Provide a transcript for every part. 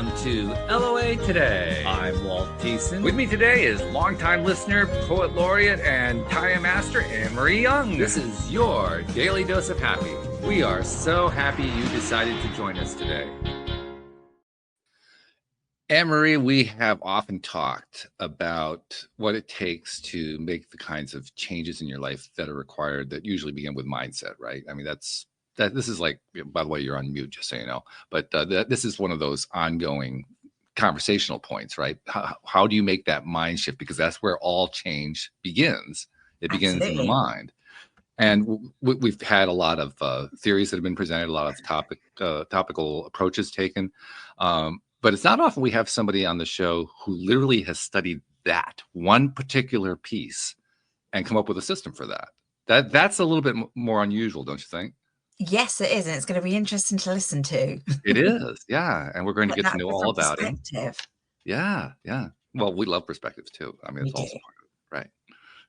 welcome to LOA Today. I'm Walt. With me today is longtime listener, poet laureate, and Taya master Anne-Marie Young. This is your daily dose of happy. We are so happy you decided to join us today. Anne-Marie, we have often talked about what it takes to make the kinds of changes in your life that are required that usually begin with mindset, right? I mean, this is like, by the way, you're on mute, just so you know, but this is one of those ongoing conversational points, right? How do you make that mind shift? Because that's where all change begins. It begins in the mind. And we've had a lot of theories that have been presented, a lot of topical approaches taken. But it's not often we have somebody on the show who literally has studied that one particular piece and come up with a system for that. That's a little bit more unusual, don't you think? Yes, it is. And it's going to be interesting to listen to. It is, yeah. And we're going to get to know all about it. Yeah. Well, we love perspectives too. I mean, it's also part of it, right?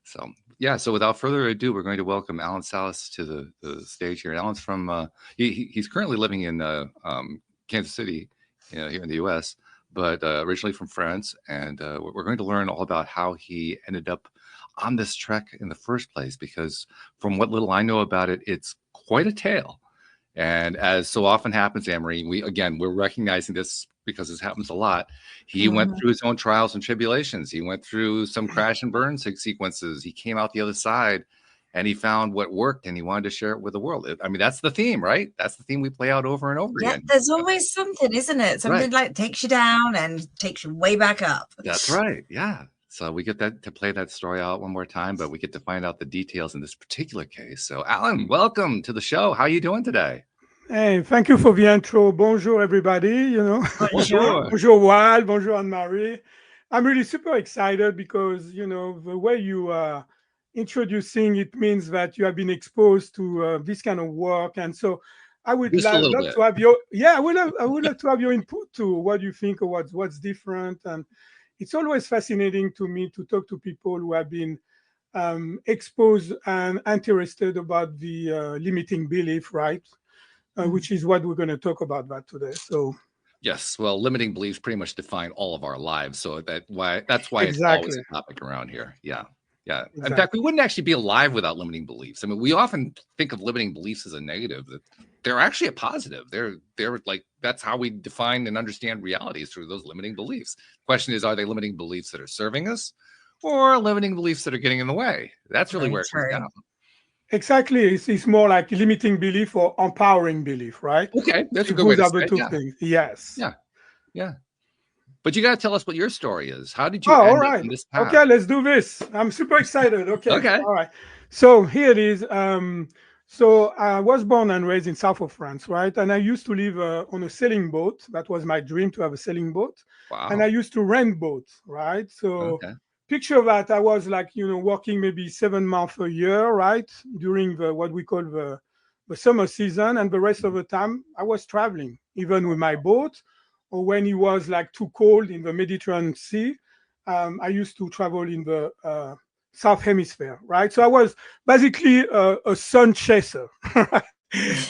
So, yeah. So without further ado, we're going to welcome Alain Salas to the stage here. Alain's from, he's currently living in Kansas City, here in the U.S., but originally from France. And we're going to learn all about how he ended up on this trek in the first place, because from what little I know about it, it's quite a tale. And as so often happens, Anne-Marie, we're recognizing this because this happens a lot. He went through his own trials and tribulations. He went through some crash and burn sequences. He came out the other side and he found what worked and he wanted to share it with the world. I mean, that's the theme, right? That's the theme we play out over and over again. There's always something, isn't it? Something like takes you down and takes you way back up. That's right. Yeah. So we get to play that story out one more time, but we get to find out the details in this particular case. So Alain, welcome to the show. How are you doing today? Hey, thank you for the intro. Bonjour, everybody. Bonjour. Bonjour, Walt. Bonjour, Anne-Marie. I'm really super excited because, the way you are introducing it means that you have been exposed to this kind of work. And so I would love to have I would love to have your input to what you think of what's different. And it's always fascinating to me to talk to people who have been exposed and interested about the limiting belief, right? Which is what we're going to talk about that today. So, yes, well, limiting beliefs pretty much define all of our lives. So that's why exactly. It's always a topic around here. Yeah. Exactly. In fact, we wouldn't actually be alive without limiting beliefs. I mean, we often think of limiting beliefs as a negative. That they're actually a positive. They're like, that's how we define and understand reality, is through those limiting beliefs. The question is, are they limiting beliefs that are serving us, or limiting beliefs that are getting in the way? That's really where it comes down. Exactly. It's more like limiting belief or empowering belief, right? Okay, that's a good way to say it. Two things. Yes. Yeah. But you got to tell us what your story is. How did you end up in this path? Okay, let's do this. I'm super excited. Okay. All right. So here it is. So I was born and raised in south of France, right? And I used to live on a sailing boat. That was my dream, to have a sailing boat. Wow. And I used to rent boats, right? So picture that I was like, working maybe 7 months a year, right? During what we call the summer season. And the rest of the time I was traveling, even with my boat, or when it was like too cold in the Mediterranean Sea. I used to travel in the South Hemisphere, right? So I was basically a sun chaser. I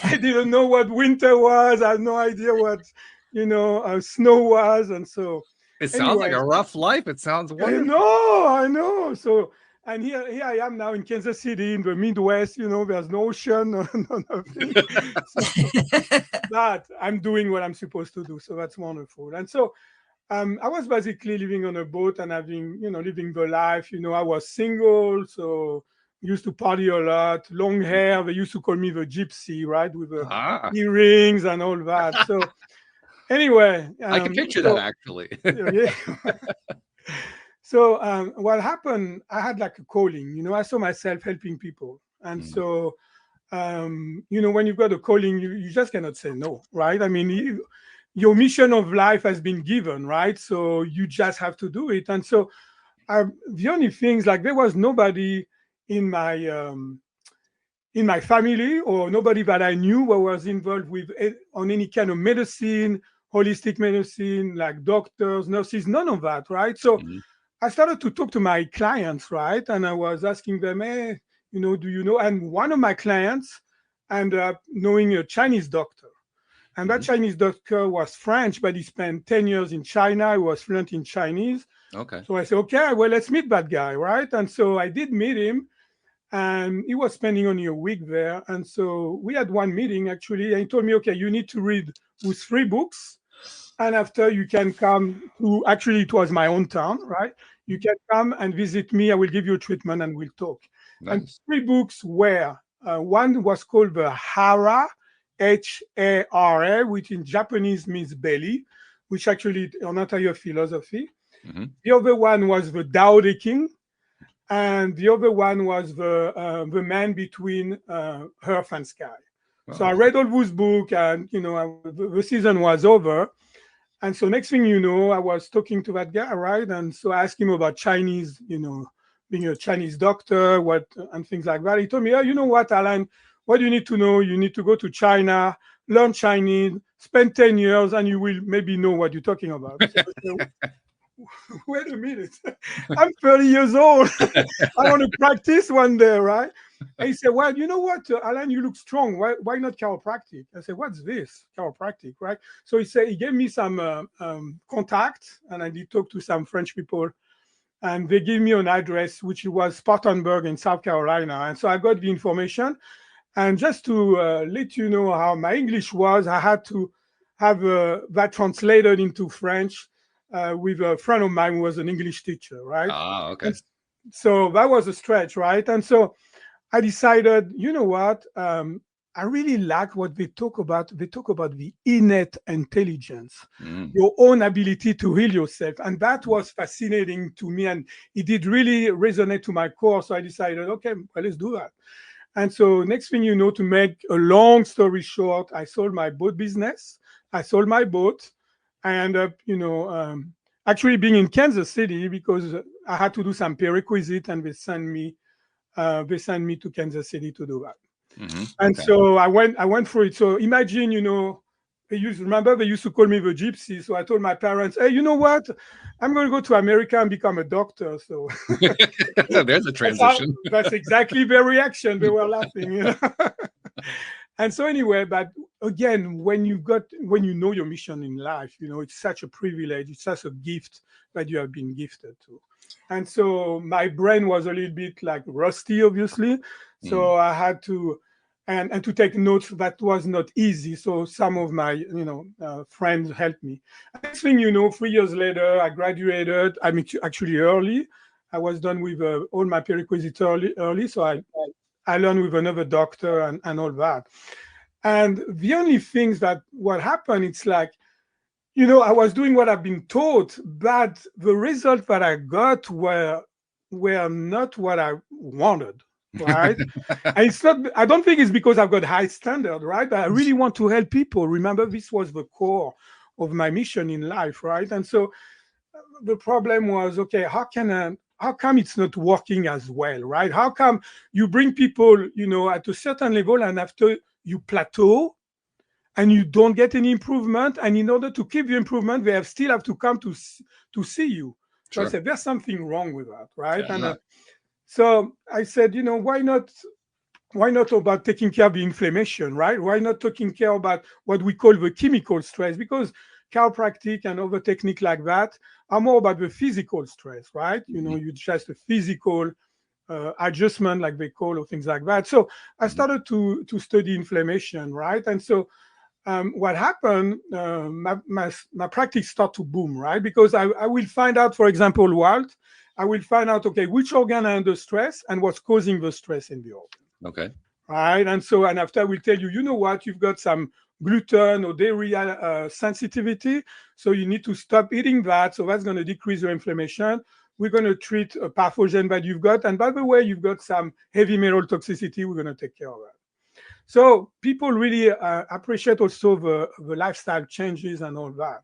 didn't know what winter was. I had no idea what, snow was. And so it sounds like a rough life. It sounds wonderful. I know. So, and here I am now in Kansas City in the Midwest. There's no ocean, nothing. But I'm doing what I'm supposed to do. So that's wonderful. And so I was basically living on a boat and having, living the life. I was single, so used to party a lot, long hair. They used to call me the gypsy, right? With the earrings and all that. So anyway. I can picture that actually. So what happened, I had like a calling, I saw myself helping people. And so, when you've got a calling, you just cannot say no, right? I mean, your mission of life has been given, right? So you just have to do it. And so the only things, like there was nobody in my family or nobody that I knew who was involved with on any kind of medicine, holistic medicine, like doctors, nurses, none of that, right? So I started to talk to my clients, right? And I was asking them, hey, do you know? And one of my clients ended up knowing a Chinese doctor. And that Chinese doctor was French, but he spent 10 years in China. He was fluent in Chinese. Okay. So I said, okay, well, let's meet that guy, right? And so I did meet him, and he was spending only a week there. And so we had one meeting, actually, and he told me, okay, you need to read those 3 books. And after you can come to, actually, it was my own town, right? You can come and visit me. I will give you a treatment and we'll talk. Nice. And 3 books were, one was called the Hara, Hara, which in Japanese means belly, which actually is an entire philosophy. The other one was the Tao Te Ching, and the other one was the man between earth and sky. So I read all those books, and the season was over. And so next thing you know, I was talking to that guy, right? And so I asked him about Chinese, being a Chinese doctor, and things like that. He told me, oh, you know what, Alain, what you need to know, you need to go to China, learn Chinese, spend 10 years, and you will maybe know what you're talking about. So, wait a minute, I'm 30 years old. I want to practice one day, right? And he said, well, you know what, Alain, you look strong. Why not chiropractic? I said, what's this? Chiropractic, right? So he gave me some contacts, and I did talk to some French people, and they gave me an address, which was Spartanburg in South Carolina. And so I got the information. And just to let you know how my English was, I had to have that translated into French with a friend of mine who was an English teacher, right? Ah, okay. And so that was a stretch, right? And so I decided, you know what? I really like what they talk about. They talk about the innate intelligence, your own ability to heal yourself. And that was fascinating to me. And it did really resonate to my core. So I decided, okay, well, let's do that. And so next thing you know, to make a long story short, I sold my boat business. I sold my boat. I ended up, actually being in Kansas City because I had to do some prerequisite, and they sent me to Kansas City to do that. And so I went through it. So imagine, they used to call me the gypsy. So I told my parents, hey, you know what? I'm going to go to America and become a doctor. So there's a transition. That's exactly their reaction. They were laughing. And so anyway, but again, when you know your mission in life, it's such a privilege. It's such a gift that you have been gifted to. And so my brain was a little bit like rusty, obviously. So I had to, and to take notes, that was not easy. So some of my, friends helped me. Next thing you know, 3 years later, I graduated. I mean, actually early. I was done with all my prerequisites early. So I learned with another doctor and all that. And the only things what happened, it's like, I was doing what I've been taught, but the results that I got were not what I wanted, right? And it's not, I don't think it's because I've got high standard, right? But I really want to help people. Remember, this was the core of my mission in life, right? And so the problem was, okay, how come it's not working as well, right? How come you bring people, at a certain level, and after you plateau and you don't get any improvement, and in order to keep the improvement, they still have to come to see you. So I said, there's something wrong with that, right? Yeah, so I said, why not about taking care of the inflammation, right? Why not taking care about what we call the chemical stress? Because chiropractic and other techniques like that are more about the physical stress, right? You just a physical adjustment, like they call, or things like that. So I started to study inflammation, right? And so what happened, my practice started to boom, right? Because I will find out, for example, Walt, I will find out, okay, which organ are under stress and what's causing the stress in the organ. Okay. Right. And so, and after I will tell you, you know what, you've got some gluten or dairy sensitivity. So you need to stop eating that. So that's going to decrease your inflammation. We're going to treat a pathogen that you've got. And by the way, you've got some heavy metal toxicity. We're going to take care of that. So people really appreciate also the lifestyle changes and all that.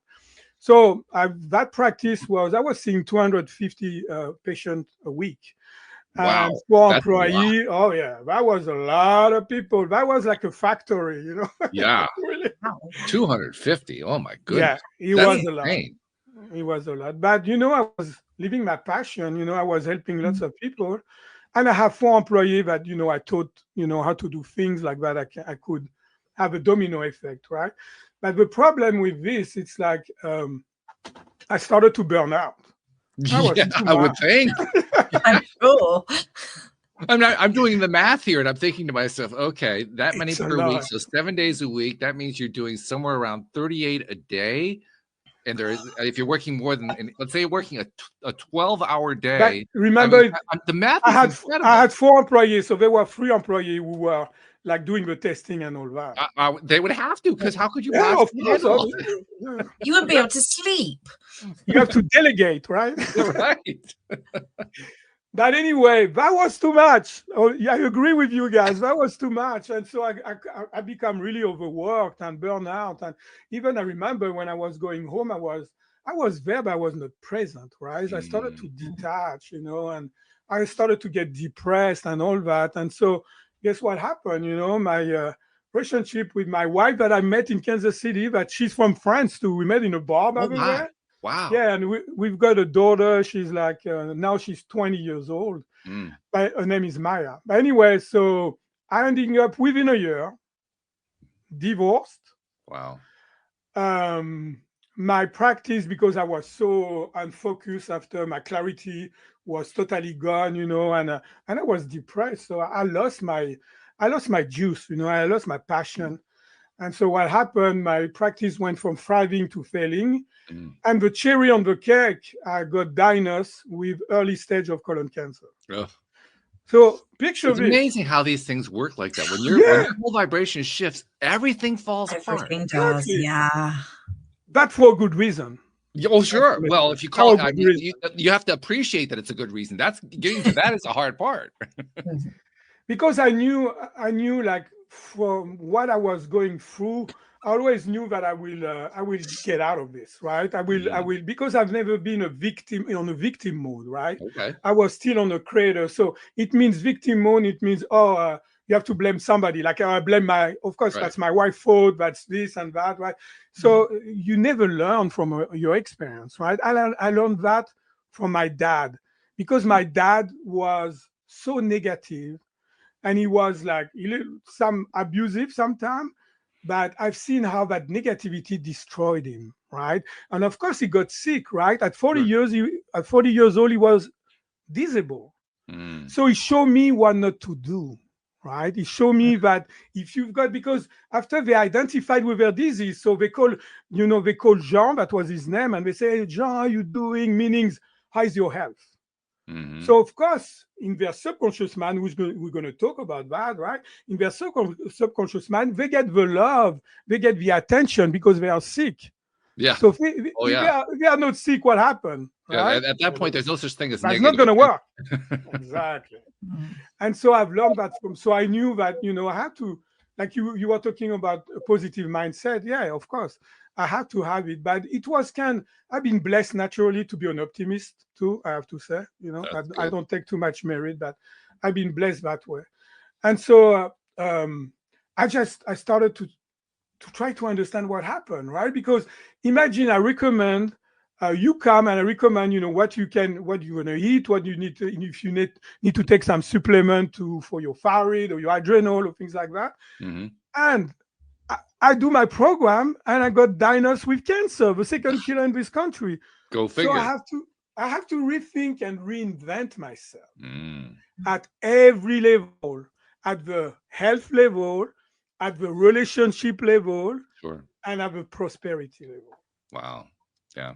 So that practice was, I was seeing 250 patients a week. Wow. And for employee, oh yeah, that was a lot of people. That was like a factory, Yeah. Really. 250. Oh my goodness. Yeah, it was a lot. It was a lot. But I was living my passion, I was helping lots of people. And I have 4 employees that, I taught, how to do things like that. I could have a domino effect, right? But the problem with this, it's like I started to burn out. I would think. I'm sure. I'm doing the math here, and I'm thinking to myself, okay, that many per week, so 7 days a week. That means you're doing somewhere around 38 a day. And there is, if you're working more than, let's say you're working a 12-hour day. But remember, the math I is incredible. I had 4 employees, so there were 3 employees who were like doing the testing and all that. They would have to, because how could you? Yeah, of course. You wouldn't be able to sleep. You have to delegate, right? Right. But anyway, that was too much. Oh, yeah, I agree with you guys. That was too much. And so I become really overworked and burned out. And even I remember when I was going home, I was there, but I was not present, right? I started to detach, and I started to get depressed and all that. And so guess what happened? My relationship with my wife that I met in Kansas City, but she's from France too. We met in a bar over there. Wow. Yeah, and we've got a daughter. She's like, now she's 20 years old. But her name is Maya. But anyway, so I ended up within a year, divorced. Wow. My practice, because I was so unfocused after my clarity was totally gone, and I was depressed. So I lost my juice, I lost my passion. And so what happened, my practice went from thriving to failing. And the cherry on the cake, I got diagnosed with early stage of colon cancer. So picture it's this. Amazing how these things work like that. When your whole vibration shifts, everything falls apart. Everything does, yeah. But for a good reason. Oh, sure. Well, if you call it, you have to appreciate that it's a good reason. That's getting to that is a hard part. Because I knew like from what I was going through, I always knew that I will get out of this, right? I will because I've never been a victim on a victim mode, right? Okay. I was still on a creator, so it means victim mode. It means you have to blame somebody. Like I blame of course, that's my wife's fault. That's this and that, right? So you never learn from your experience, right? I learned that from my dad, because my dad was so negative, and he was like some abusive sometimes. But I've seen how that negativity destroyed him, right? And of course, he got sick, right? At 40 years old, he was disabled. So he showed me what not to do, right? He showed me that if you've got, because after they identified with their disease, so they call Jean, that was his name, and they say, hey, Jean, how are you doing? Meanings, how's your health? So of course, in their subconscious mind, we're going to talk about that, right? In their subconscious mind, they get the love, they get the attention because they are sick. Yeah. So if they are not sick, what happened? Right? Yeah, at that point, there's no such thing as that's negative. not going to work. Exactly. And so I've learned that so I knew that, I had to, like you were talking about a positive mindset. Yeah, of course. I had to have it, but it was I've been blessed naturally to be an optimist too, I have to say, I don't take too much merit, but I've been blessed that way. And so I started to try to understand what happened, right? Because imagine I recommend you come and I recommend, what you're going to eat, what you need to, if you need to take some supplement for your thyroid or your adrenal or things like that. And I do my program and I got diagnosed with cancer, the second killer in this country. Go figure. So I have to rethink and reinvent myself at every level, at the health level, at the relationship level, and at the prosperity level. Wow. Yeah.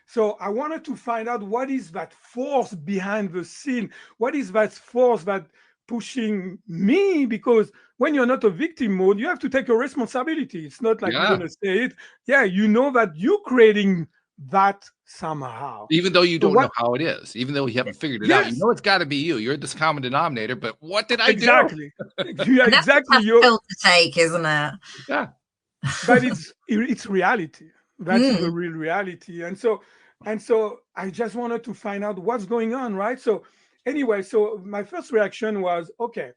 So I wanted to find out what is that force behind the scene? What is that force that pushing me? Because when you're not a victim mode, you have to take a responsibility. It's not like you're going to say it. Yeah, you know that you're creating that somehow. Even though you don't know how it is, even though you haven't figured it out, you know it's got to be you. You're this common denominator, but what did I do? Yeah, exactly. That's pill to take, isn't it? Yeah. But it's reality. That's the real reality. And so I just wanted to find out what's going on, right? So anyway, so my first reaction was, okay,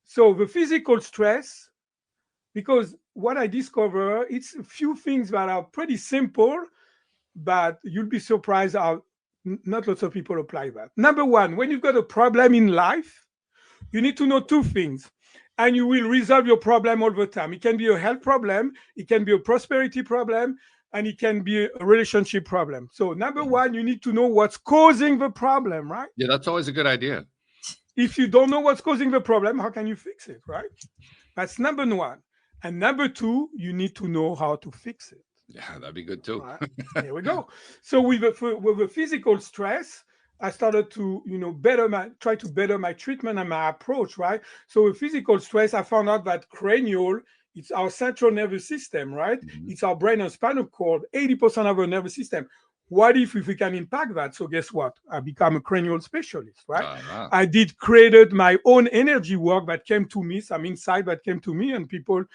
so the physical stress, because what I discover, it's a few things that are pretty simple, but you'll be surprised how not lots of people apply that. Number one, when you've got a problem in life, you need to know two things. and you will resolve your problem all the time. It can be a health problem, it can be a prosperity problem, and it can be a relationship problem. So number one, you need to know what's causing the problem, right? Yeah, that's always a good idea. If you don't know what's causing the problem, how can you fix it, right? That's number one. And number two, you need to know how to fix it. Yeah, that'd be good too. Right. Here we go. So with the physical stress, I started to, try to better my treatment and my approach, right? So with physical stress, I found out that cranial, it's our central nervous system, right? It's our brain and spinal cord, 80% of our nervous system. What if we can impact that? So guess what? I become a cranial specialist, right? I created my own energy work that came to me, some insight that came to me, and people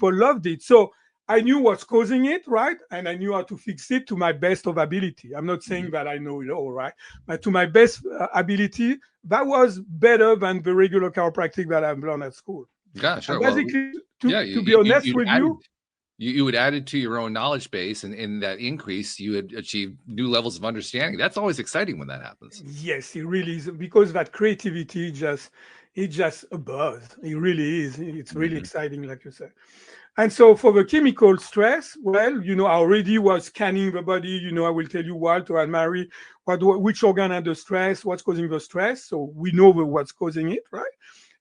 loved it. So I knew what's causing it, right? And I knew how to fix it to my best of ability. I'm not saying that I know it all, right? But to my best ability, that was better than the regular chiropractic that I've learned at school. Yeah, sure. Basically, to be honest with you, you would add it to your own knowledge base, and in that increase, you would achieve new levels of understanding. That's always exciting when that happens. Yes, it really is, because that creativity it's just a buzz. It really is. It's really exciting, like you said. And so for the chemical stress, well, I already was scanning the body. I will tell you, Walt or Anne-Marie, which organ had the stress, what's causing the stress. So we know what's causing it, right?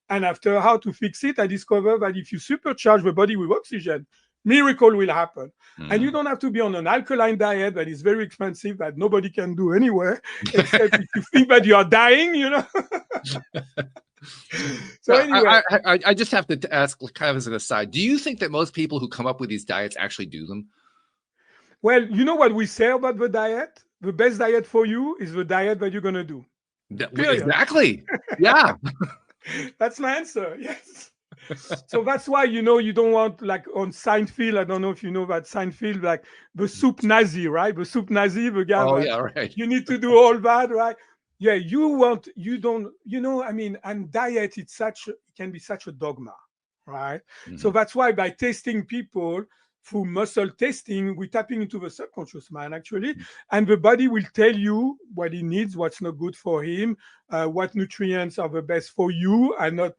And after how to fix it, I discovered that if you supercharge the body with oxygen, miracle will happen. And you don't have to be on an alkaline diet that is very expensive, that nobody can do anywhere, except if you think that you are dying, So anyway, I just have to ask, kind of as an aside, do you think that most people who come up with these diets actually do them? Well, you know what we say about the diet? The best diet for you is the diet that you're going to do. Exactly. Yeah. That's my answer. Yes. So that's why, you don't want, like on Seinfeld, I don't know if you know that Seinfeld, like the soup Nazi, right? The soup Nazi, the guy. Oh, yeah, right. You need to do all that, right? Yeah, and diet, it can be such a dogma, right? So that's why by testing people through muscle testing, we're tapping into the subconscious mind, actually, and the body will tell you what he needs, what's not good for him, what nutrients are the best for you, and not.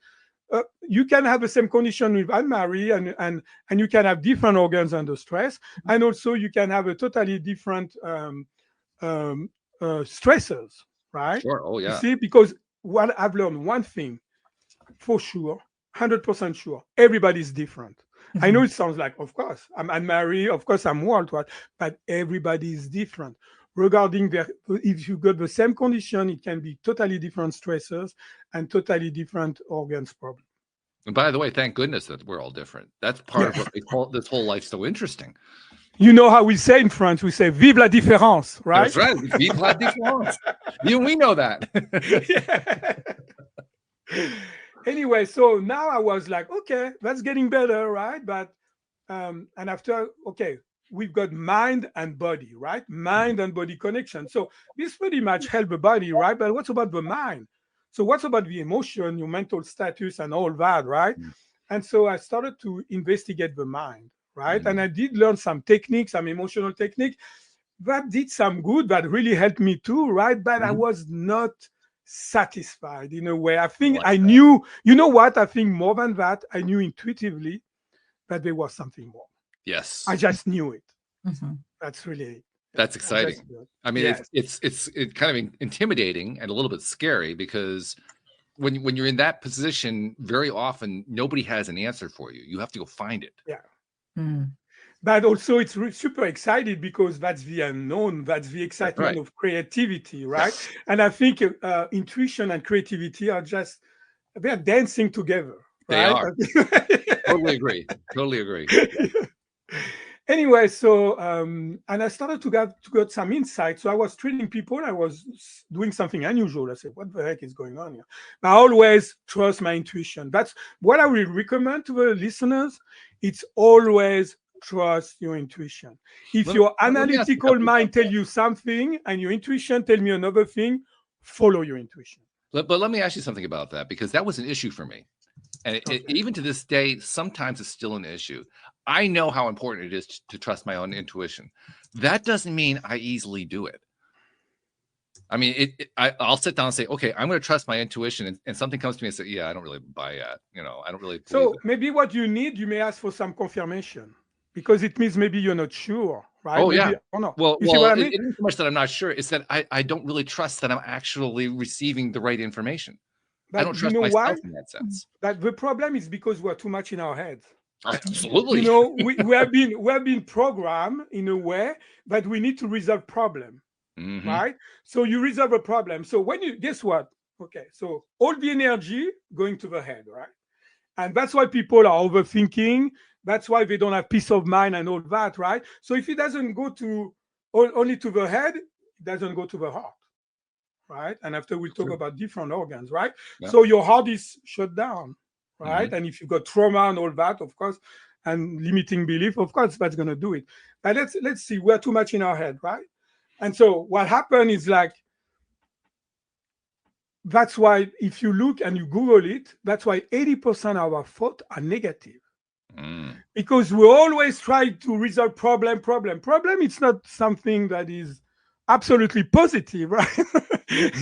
You can have the same condition with Anne-Marie, and you can have different organs under stress, and also you can have a totally different stressors, right? Sure. Oh, yeah. You see, because what I've learned, one thing for sure, 100% sure, everybody's different. I know it sounds like, of course, I'm Anne-Marie, of course, I'm Walt, but everybody is different. Regarding if you got the same condition, it can be totally different stressors and totally different organs problem. And by the way, thank goodness that we're all different. That's part of what they call this whole life so interesting. You know how we say in France, we say "Vive la différence," right? That's right. Vive la différence. Even we know that. Anyway, so now I was like, okay, that's getting better, right? But and after, okay, we've got mind and body, right? Mind and body connection. So this pretty much help the body, right? But what's about the mind? So what's about the emotion, your mental status, and all that, right? And so I started to investigate the mind, right? And I did learn some techniques, some emotional technique that did some good, that really helped me too, right? But I was not satisfied in a way. I think I knew, I think more than that, I knew intuitively that there was something more. Yes. I just knew it. That's really That's exciting. I mean, yes. it's kind of intimidating and a little bit scary, because when you're in that position, very often nobody has an answer for you. You have to go find it. Yeah. But also it's super excited, because that's the unknown. That's the excitement of creativity, right? Yes. And I think intuition and creativity they're dancing together. They right? are. Totally agree. Totally agree. Anyway, so and I started to get some insight. So I was treating people. I was doing something unusual. I said, "What the heck is going on here?" But I always trust my intuition. That's what I will recommend to the listeners. It's always trust your intuition. If your analytical mind tells you something and your intuition tells me another thing, follow your intuition. But let me ask you something about that, because that was an issue for me. And even to this day, sometimes it's still an issue. I know how important it is to trust my own intuition. That doesn't mean I easily do it. I mean, I'll sit down and say, okay, I'm going to trust my intuition, and something comes to me and say, yeah, I don't really buy it. I don't really believe So it. maybe what you need, you may ask for some confirmation, because it means maybe you're not sure, right? Oh, maybe, yeah. I don't know. Well, you see what I mean? It isn't so much that I'm not sure. It's that I don't really trust that I'm actually receiving the right information. But I don't trust myself in that sense. That the problem is because we're too much in our heads. Absolutely. We have been programmed in a way that we need to resolve problem, right? So you resolve a problem. So when you guess what? Okay, so all the energy going to the head, right? And that's why people are overthinking. That's why they don't have peace of mind and all that, right? So if it doesn't go to only to the head, it doesn't go to the heart, right? And after we'll talk about different organs, right? Yeah. So your heart is shut down, right? And if you've got trauma and all that, of course, and limiting belief, of course, that's going to do it. But let's see, we're too much in our head, right? And so what happened is like, that's why if you look and you Google it, that's why 80% of our thoughts are negative. Because we always try to resolve problem. It's not something that is absolutely positive, right?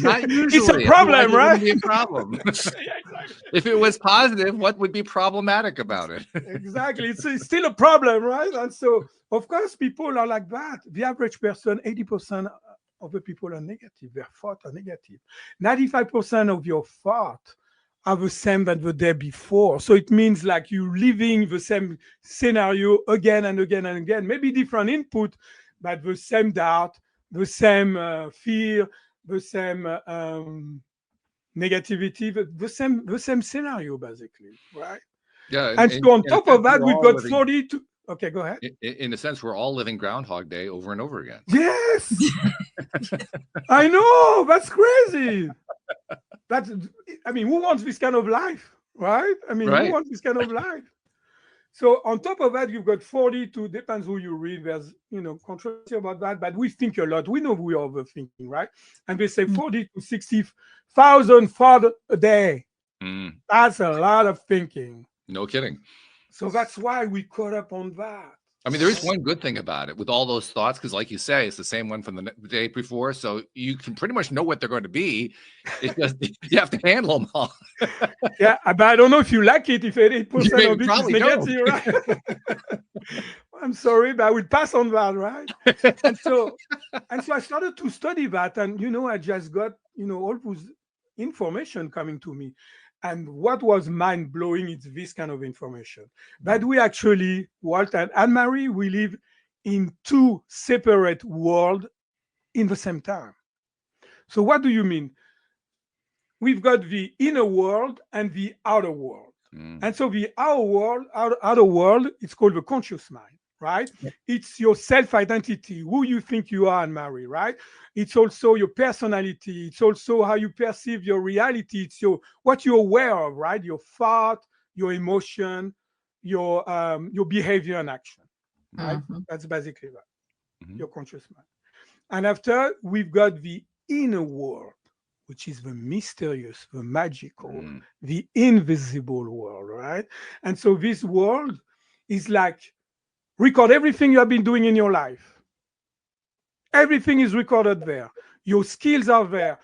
Not usually. It's a problem, right? It wouldn't be a problem. Yeah, exactly. If it was positive, what would be problematic about it? Exactly. It's still a problem, right? And so, of course, people are like that. The average person, 80% of the people are negative. Their thoughts are negative. 95% of your thoughts are the same than the day before. So it means like you living the same scenario again and again and again. Maybe different input, but the same doubt, the same fear, the same negativity, the same scenario, basically, right? Yeah. And so on top of that, we've got 42. Okay, go ahead. In a sense, we're all living Groundhog Day over and over again. Yes. I know. That's crazy. Who wants this kind of life, right? Who wants this kind of life? So on top of that, you've got 42, depends who you read. There's, controversy about that, but we think a lot. We know we are overthinking, right? And they say 40 to 60,000 thoughts a day. That's a lot of thinking. No kidding. So that's why we caught up on that. I mean, there is one good thing about it with all those thoughts, because like you say, it's the same one from the day before. So you can pretty much know what they're going to be. It's just, you have to handle them all. Yeah, but I don't know if you like it, if 80% of it is negative, right? I'm sorry, but I will pass on that, right? And so I started to study that, and, I just got, all those information coming to me. And what was mind-blowing is this kind of information. That we actually, Walt and Anne-Marie, we live in two separate worlds in the same time. So what do you mean? We've got the inner world and the outer world. And so the outer world, it's called the conscious mind, right? Yeah. It's your self-identity, who you think you are, Anne-Marie, right? It's also your personality. It's also how you perceive your reality. It's what you're aware of, right? Your thought, your emotion, your behavior and action, right? That's basically that, your conscious mind. And after, we've got the inner world, which is the mysterious, the magical, the invisible world, right? And so this world is like, record everything you have been doing in your life. Everything is recorded there. Your skills are there.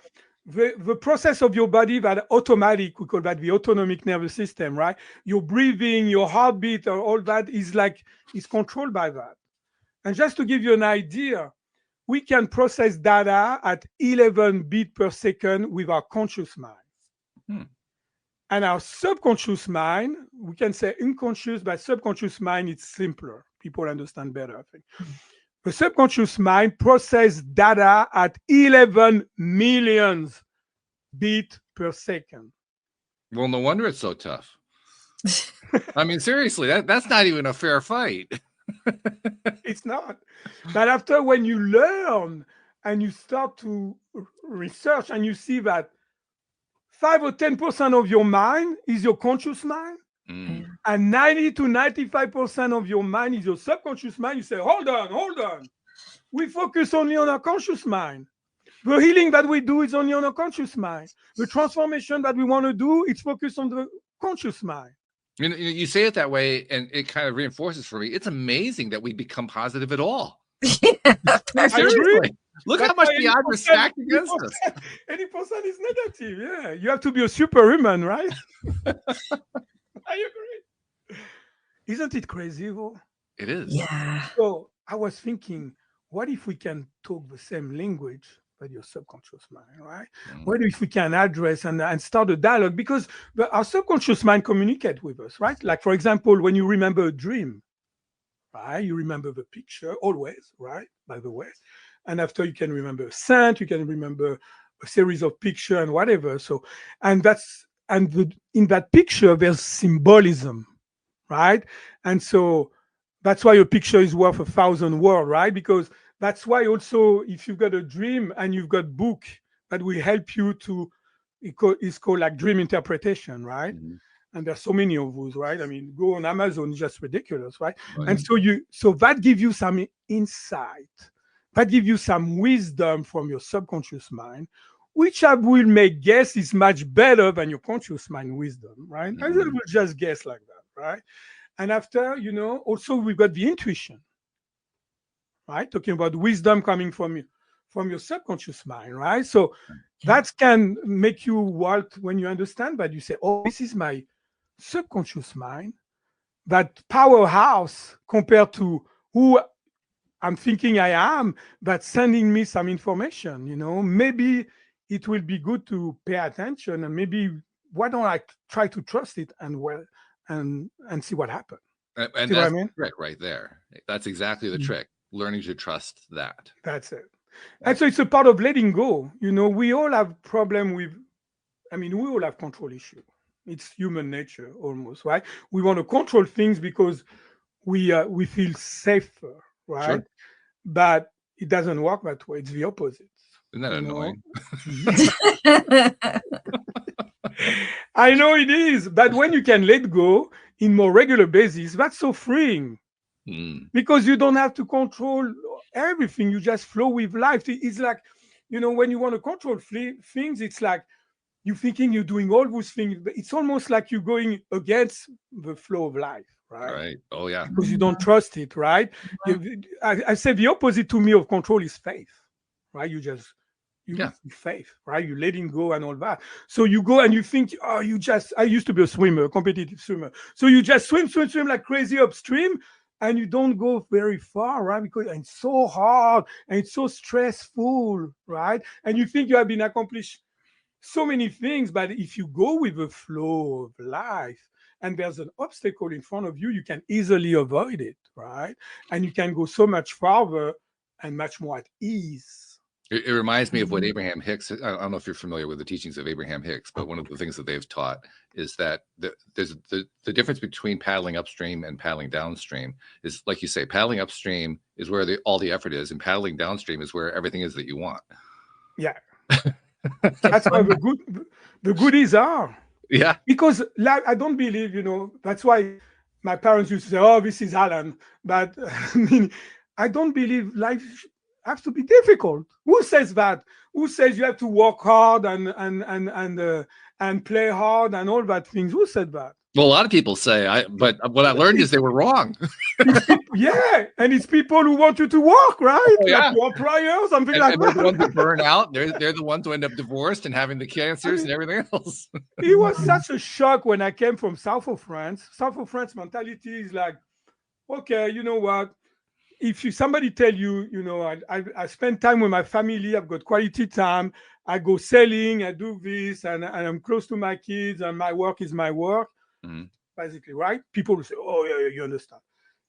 The process of your body that automatic, we call that the autonomic nervous system, right? Your breathing, your heartbeat, or all that is controlled by that. And just to give you an idea, we can process data at 11 beats per second with our conscious mind. And our subconscious mind, we can say unconscious, but subconscious mind, it's simpler. People understand better, I think. The subconscious mind processes data at 11 million beats per second. Well, no wonder it's so tough. I mean, seriously, that's not even a fair fight. It's not. But after, when you learn and you start to research and you see that 5 or 10% of your mind is your conscious mind, and 90 to 95% of your mind is your subconscious mind, you say, hold on. We focus only on our conscious mind. The healing that we do is only on our conscious mind. The transformation that we want to do, it's focused on the conscious mind. You say it that way, and it kind of reinforces for me. It's amazing that we become positive at all. I agree. Look how much the odds are stacked against us. 80% is negative. Yeah, you have to be a superhuman, right? I agree. Isn't it crazy, though? It is. Yeah. So I was thinking, what if we can talk the same language, but your subconscious mind, right? What if we can address and start a dialogue? Because our subconscious mind communicates with us, right? Like, for example, when you remember a dream, right? You remember the picture always, right? By the way. And after you can remember a scent, you can remember a series of pictures and whatever. So, in that picture, there's symbolism, right? And so that's why a picture is worth 1,000 words, right? Because that's why also, if you've got a dream and you've got book that will help you to, it's called like dream interpretation, right? And there's so many of those, right? I mean, go on Amazon, it's just ridiculous, right? And so that gives you some insight, that gives you some wisdom from your subconscious mind, which I will make guess is much better than your conscious mind wisdom, right? I will just guess like that, right? And after, also we've got the intuition, right? Talking about wisdom coming from your subconscious mind, right? So that can make you, Walt, when you understand that, you say, oh, this is my subconscious mind, that powerhouse compared to who I'm thinking I am, that's sending me some information, maybe it will be good to pay attention, and maybe why don't I try to trust it and see what happens. And that's the trick right there. That's exactly the trick. Learning to trust that. That's it. And so it's a part of letting go. We all have we all have control issues. It's human nature almost, right? We want to control things because we feel safer, right? Sure. But it doesn't work that way. It's the opposite. Isn't that annoying? I know it is, but when you can let go in more regular basis, that's so freeing. Because you don't have to control everything. You just flow with life. It's like, when you want to control things, it's like you're thinking you're doing all those things, but it's almost like you're going against the flow of life, right? Right. Oh, yeah. Because you don't trust it, right? I say the opposite to me of control is faith, right? You faith, right? You're letting go and all that. So you go and you think, I used to be a swimmer, a competitive swimmer. So you just swim like crazy upstream, and you don't go very far, right? Because it's so hard and it's so stressful, right? And you think you have been accomplished so many things, but if you go with the flow of life and there's an obstacle in front of you, you can easily avoid it, right? And you can go so much farther and much more at ease. It reminds me of what Abraham Hicks, I don't know if you're familiar with the teachings of Abraham Hicks, but one of the things that they've taught is that there's the difference between paddling upstream and paddling downstream is, like you say, paddling upstream is where all the effort is, and paddling downstream is where everything is that you want. Yeah. That's why the goodies are. Yeah. Because I don't believe, that's why my parents used to say, oh, this is Alain. But I don't believe life has to be difficult. Who says that? Who says you have to work hard and play hard and all that things? Who said that? Well, a lot of people say, but what I learned is they were wrong. Yeah, and it's people who want you to work, right? Oh, yeah. Like your employer, something like that. They're the ones who burn out. They're the ones who end up divorced and having the cancers and everything else. It was such a shock when I came from south of France. South of France mentality is like, okay, you know what? If somebody tell you, I spend time with my family, I've got quality time, I go selling, I do this, and I'm close to my kids, and my work is my work. Mm-hmm. Basically, right? People will say, oh, yeah, you understand.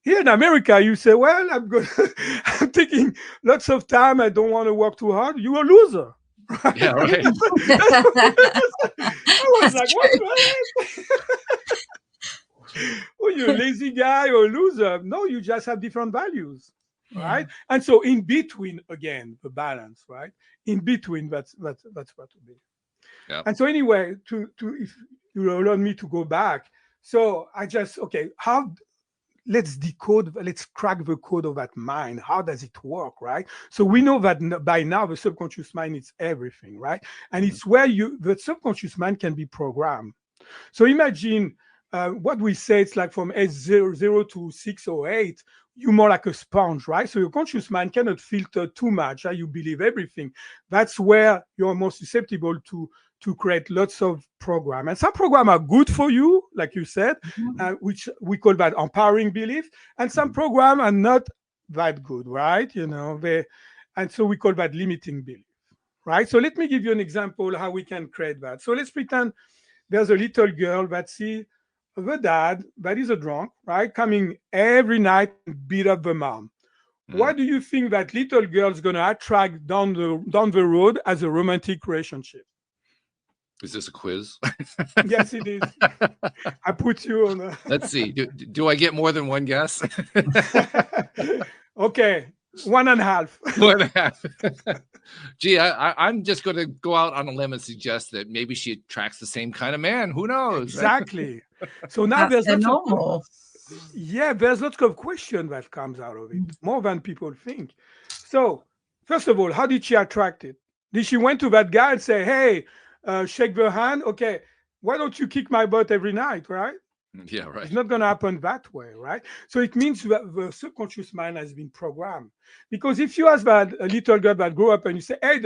Here in America, you say, well, I'm taking lots of time. I don't want to work too hard. You're a loser. Right? Yeah, right. I was like, what? Oh, you're a lazy guy or a loser. No, you just have different values, right? And so in between, again, the balance, right? In between, that's what to be. Yeah. And so anyway, if you allow me to go back, so I just, let's crack the code of that mind. How does it work, right? So we know that by now the subconscious mind is everything, right? And it's where the subconscious mind can be programmed. So imagine what we say, it's like from age 0 to 6 or 8, you're more like a sponge, right? So your conscious mind cannot filter too much. You believe everything. That's where you're more susceptible to create lots of programs. And some programs are good for you, like you said, which we call that empowering belief. And some programs are not that good, right? And so we call that limiting belief, right? So let me give you an example how we can create that. So let's pretend there's a little girl that sees the dad that is a drunk, right, coming every night and beat up the mom. What do you think that little girl's gonna attract down the road as a romantic relationship? Is this a quiz? Yes, it is. I put you on a... Let's see. Do I get more than one guess? Okay, 1.5. 1.5. Gee, I'm just going to go out on a limb and suggest that maybe she attracts the same kind of man. Who knows? Exactly. So now there's normal. There's lots of questions that comes out of it, more than people think. So first of all, how did she attract it? Did she went to that guy and say, hey, shake the hand? Okay, why don't you kick my butt every night, right? Yeah, right. It's not going to happen that way, right? So it means that the subconscious mind has been programmed. Because if you ask that a little girl that grew up and you say, hey,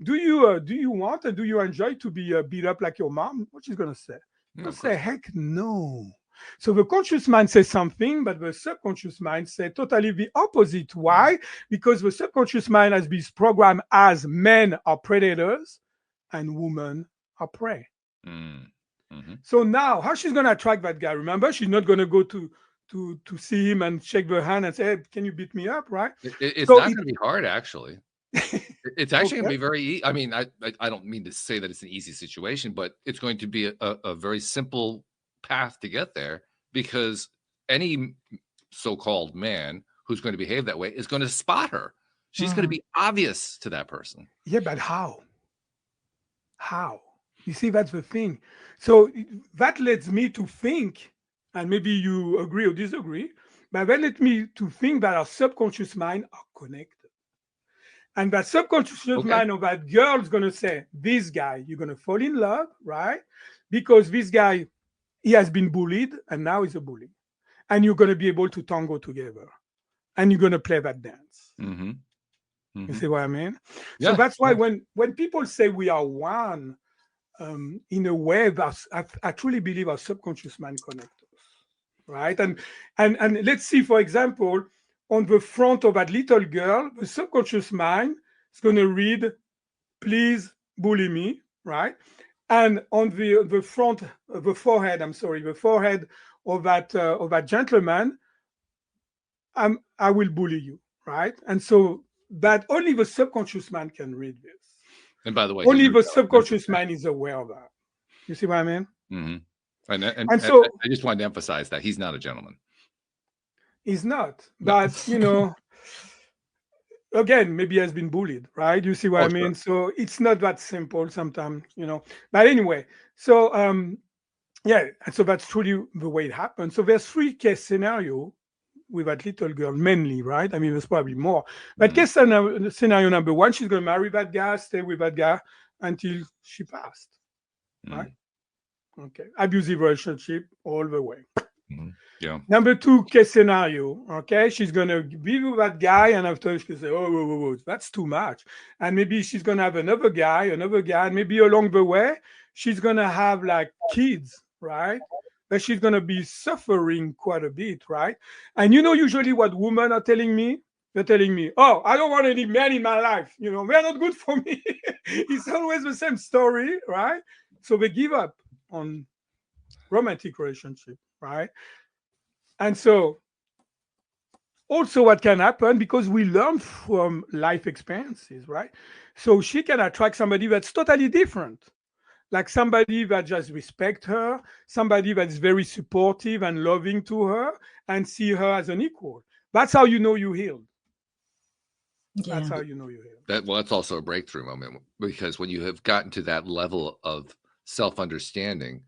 do you want and do you enjoy to be beat up like your mom? What she's going to say? She'll say, heck no. So the conscious mind says something, but the subconscious mind says totally the opposite. Why? Because the subconscious mind has been programmed as men are predators and women are prey. So now, how she's going to attract that guy? Remember, she's not going to go to see him and shake the hand and say, hey, can you beat me up, right? It's not going to be hard, actually. It's actually going to be very easy. I mean, I don't mean to say that it's an easy situation, but it's going to be a very simple path to get there, because any so-called man who's going to behave that way is going to spot her. She's going to be obvious to that person. Yeah, but how? You see, that's the thing. So that leads me to think, and maybe you agree or disagree, but that led me to think that our subconscious mind are connected. And that subconscious mind of that girl is going to say, this guy, you're going to fall in love, right? Because this guy, he has been bullied and now he's a bully. And you're going to be able to tango together. And you're going to play that dance. You see what I mean? Yeah. So that's why when people say we are one, in a way that I truly believe our subconscious mind connects us, right? And let's see, for example, on the front of that little girl, the subconscious mind is going to read, please bully me, right? And on the front, the forehead of that gentleman, I will bully you, right? And so that only the subconscious mind can read this. And by the way, only the subconscious mind is aware of that. You see what I mean? And so I just wanted to emphasize that he's not a gentleman. He's not, but again, maybe he has been bullied, right? You see what I mean? Sure. So it's not that simple sometimes, But anyway, so and so that's truly the way it happens. So there's 3 case scenario with that little girl mainly, right? I mean, there's probably more. But case scenario number 1, she's going to marry that guy, stay with that guy until she passed, right? Okay, abusive relationship all the way. Yeah. Number 2 case scenario, okay, she's going to be with that guy, and after she can say, whoa, that's too much. And maybe she's going to have another guy, and maybe along the way, she's going to have like kids, right? But she's going to be suffering quite a bit, right? And usually what women are telling me? They're telling me, oh, I don't want any men in my life. They're not good for me. It's always the same story, right? So they give up on romantic relationship, right? And so also what can happen, because we learn from life experiences, right? So she can attract somebody that's totally different. Like somebody that just respects her, somebody that's very supportive and loving to her, and see her as an equal. That's how you know you healed. Yeah. That's how you know you healed. That's also a breakthrough moment, because when you have gotten to that level of self-understanding,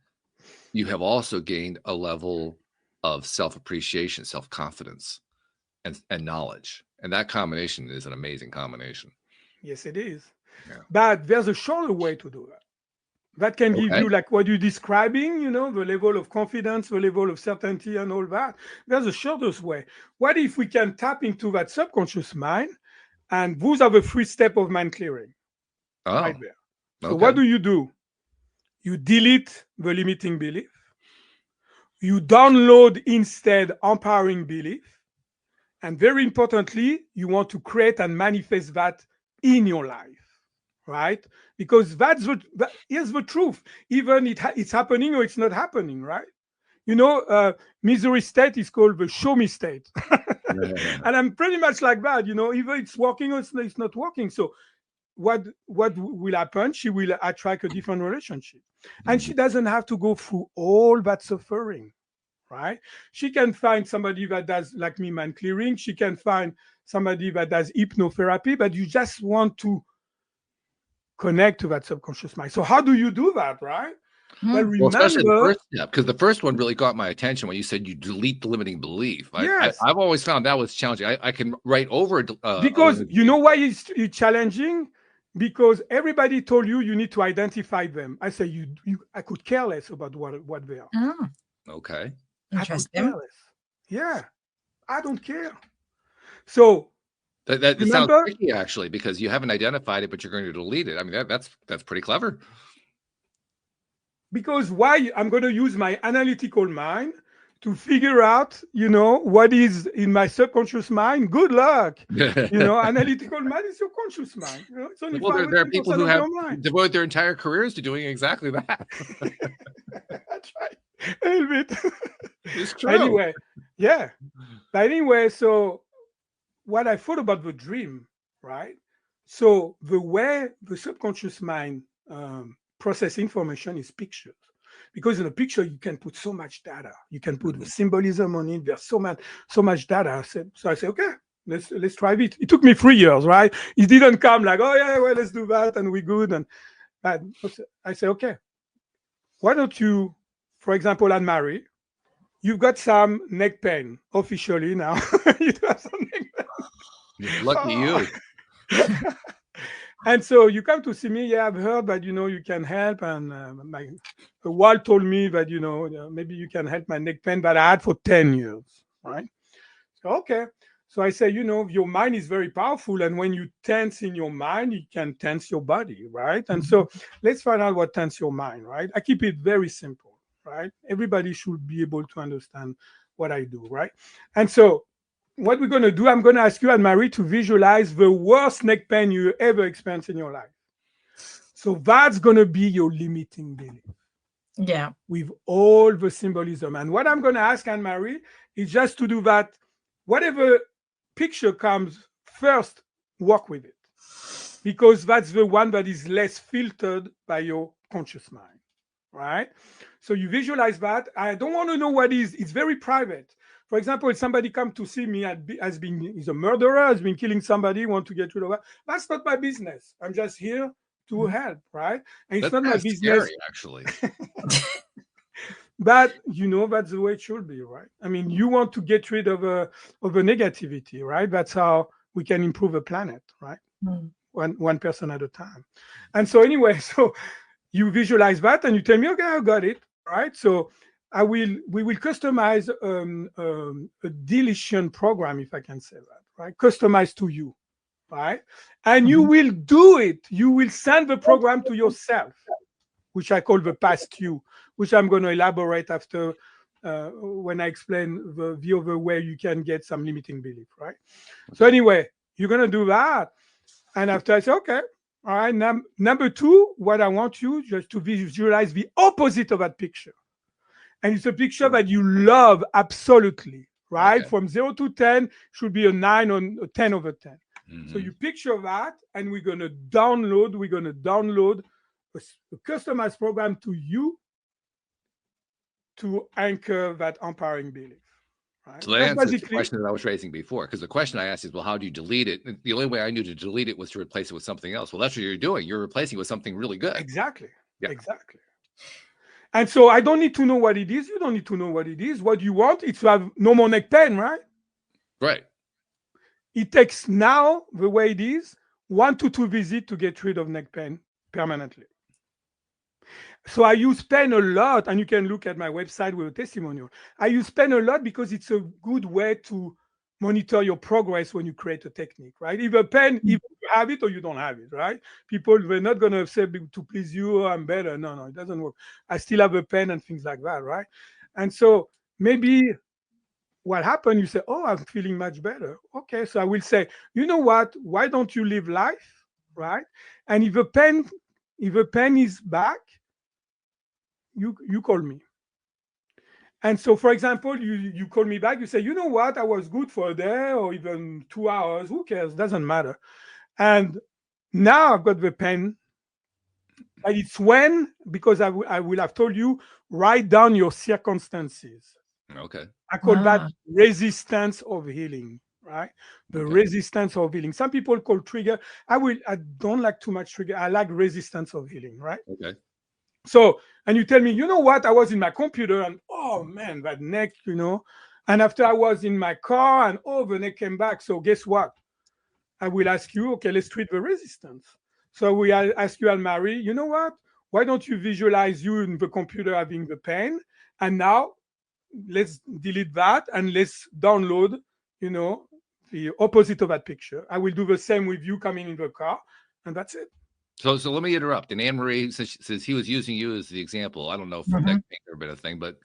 you have also gained a level of self-appreciation, self-confidence, and knowledge. And that combination is an amazing combination. Yes, it is. Yeah. But there's a shorter way to do that. That can give you, like what you're describing, you know, the level of confidence, the level of certainty and all that. There's the shortest way. What if we can tap into that subconscious mind? And those are the 3 steps of mind clearing right there. So what do? You delete the limiting belief. You download instead empowering belief. And very importantly, you want to create and manifest that in your life, right? Because here's the truth. Even it's happening or it's not happening, right? You know, misery state is called the show me state. And I'm pretty much like that, you know, either it's working or it's not working. So what will happen? She will attract a different relationship. And she doesn't have to go through all that suffering. Right? She can find somebody that does, like me, mind clearing. She can find somebody that does hypnotherapy, but you just want to connect to that subconscious mind. So how do you do that, right? Well, remember, well, especially the first step, because the first one really got my attention when you said you delete the limiting belief. Yes. I've always found that was challenging. I can write over because you know why it's challenging? Because everybody told you need to identify them. I say I could care less about what they are. Oh. Okay. Interesting. Yeah, I don't care. So that sounds tricky, actually, because you haven't identified it, but you're going to delete it. I mean, that's pretty clever. Because why? I'm going to use my analytical mind to figure out, you know, what is in my subconscious mind. Good luck. You know, analytical mind is your conscious mind. You know, it's only there are people who have devoted their entire careers to doing exactly that. That's right. A little bit. It's true. Anyway, yeah. But anyway, so what I thought about the dream, right? So the way the subconscious mind process information is pictures. Because in a picture, you can put so much data. You can put the symbolism on it. There's so much data. So I said, okay, let's try it. It took me 3 years, right? It didn't come like, oh yeah, well, let's do that and we're good. But I said, okay, why don't you, for example, Anne-Marie, you've got some neck pain officially now. You have some neck pain. Lucky you. And so you come to see me. Yeah, I've heard that, you know, you can help. And Walt told me that, you know, maybe you can help my neck pain that I had for 10 years, right? So, okay. So I say, you know, your mind is very powerful. And when you tense in your mind, you can tense your body, right? And so let's find out what tense your mind, right? I keep it very simple, right? Everybody should be able to understand what I do, right? And so what we're going to do, I'm going to ask you, Anne-Marie, to visualize the worst neck pain you ever experienced in your life. So that's going to be your limiting belief. Yeah. With all the symbolism. And what I'm going to ask Anne-Marie is just to do that. Whatever picture comes first, work with it. Because that's the one that is less filtered by your conscious mind, right? So you visualize that. I don't want to know what it is. It's very private. For example, if somebody comes to see me is a murderer, has been killing somebody, want to get rid of that. That's not my business. I'm just here to help, right? And it's not my business. Scary, actually. But you know, that's the way it should be, right? I mean, you want to get rid of a negativity, right? That's how we can improve the planet, right? One person at a time. And so anyway, so you visualize that and you tell me, okay, I got it, right? So we will customize a deletion program, if I can say that, right? Customized to you, right? And you will do it. You will send the program to yourself, which I call the past you, which I'm going to elaborate after when I explain the other way you can get some limiting belief, right? So anyway, you're going to do that. And after I say, okay, all right, number 2, what I want you just to visualize the opposite of that picture. And it's a picture that you love absolutely, right? Okay. From 0 to 10 should be a 9 or a 10 over 10. So you picture that, and we're going to download a customized program to you to anchor that empowering belief. Right? So that answers the question that I was raising before, because the question I asked is, well, how do you delete it? And the only way I knew to delete it was to replace it with something else. Well, that's what you're doing. You're replacing it with something really good. Exactly. Yeah. Exactly. And so I don't need to know what it is. You don't need to know what it is. What you want is to have no more neck pain, right? Right. It takes now, the way it is, 1 to 2 visits to get rid of neck pain permanently. So I use pen a lot, and you can look at my website with a testimonial. I use pen a lot because it's a good way to monitor your progress when you create a technique, right? If a pen, if you have it or you don't have it, right? People, they're not going to say to please you, I'm better. No, it doesn't work. I still have a pen and things like that, right? And so maybe what happened, you say, oh, I'm feeling much better. Okay, so I will say, you know what? Why don't you live life, right? And if a pen is back, you call me. And so, for example, you call me back, you say, you know what, I was good for a day or even 2 hours, who cares, doesn't matter. And now I've got the pen, but it's when, because I will have told you, write down your circumstances. Okay. I call that resistance of healing, right? The resistance of healing. Some people call trigger. I don't like too much trigger. I like resistance of healing, right? Okay. So, and you tell me, you know what? I was in my computer and oh man, that neck, and after I was in my car and oh, the neck came back. So guess what? I will ask you, okay, let's treat the resistance. So we ask you, Anne-Marie, you know what? Why don't you visualize you in the computer having the pain? And now let's delete that and let's download, the opposite of that picture. I will do the same with you coming in the car, and that's it. So let me interrupt. And Anne-Marie, since he was using you as the example, I don't know if neck pain ever been a thing, but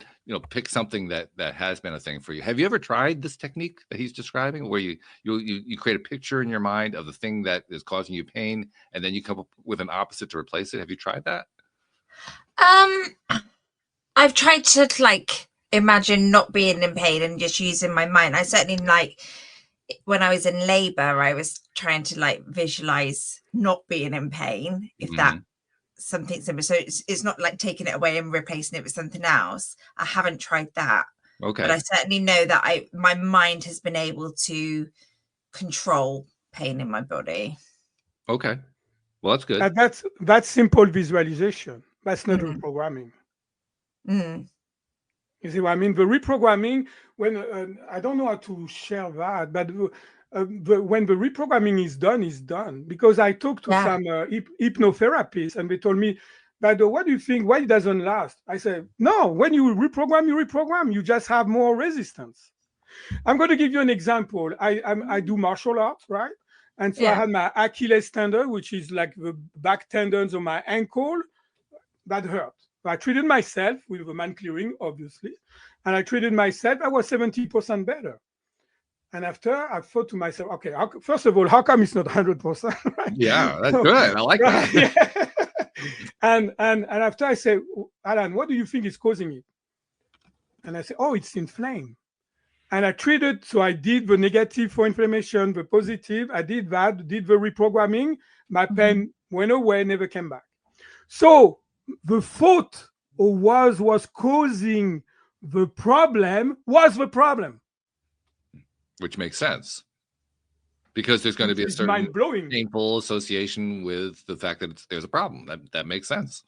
pick something that has been a thing for you. Have you ever tried this technique that he's describing, where you create a picture in your mind of the thing that is causing you pain, and then you come up with an opposite to replace it? Have you tried that? I've tried to imagine not being in pain and just using my mind. I certainly when I was in labor, I was trying to visualize not being in pain, if that something similar. So it's not like taking it away and replacing it with something else. I haven't tried that. Okay. But I certainly know that my mind has been able to control pain in my body. Okay. Well, that's good. That's simple visualization. That's not reprogramming. You see what I mean? The reprogramming, when I don't know how to share that, but when the reprogramming is done. Because I talked to some hypnotherapists, and they told me, but what do you think? Why it doesn't last? I said, no, when you reprogram, you just have more resistance. I'm going to give you an example. I do martial arts, right? And so I had my Achilles tendon, which is like the back tendons of my ankle, that hurt. I treated myself with the man clearing, obviously, and I treated myself. I was 70% better. And after, I thought to myself, okay, first of all, how come it's not 100%? Right? Yeah, that's good. I like that. Yeah. and after I say, Alain, what do you think is causing it? And I say, oh, it's inflamed. And I treated, so I did the negative for inflammation, the positive. I did that, did the reprogramming. My pain went away, never came back. So the thought was causing the problem was the problem. Which makes sense. Because there's going to be a certain painful association with the fact that there's a problem. That makes sense.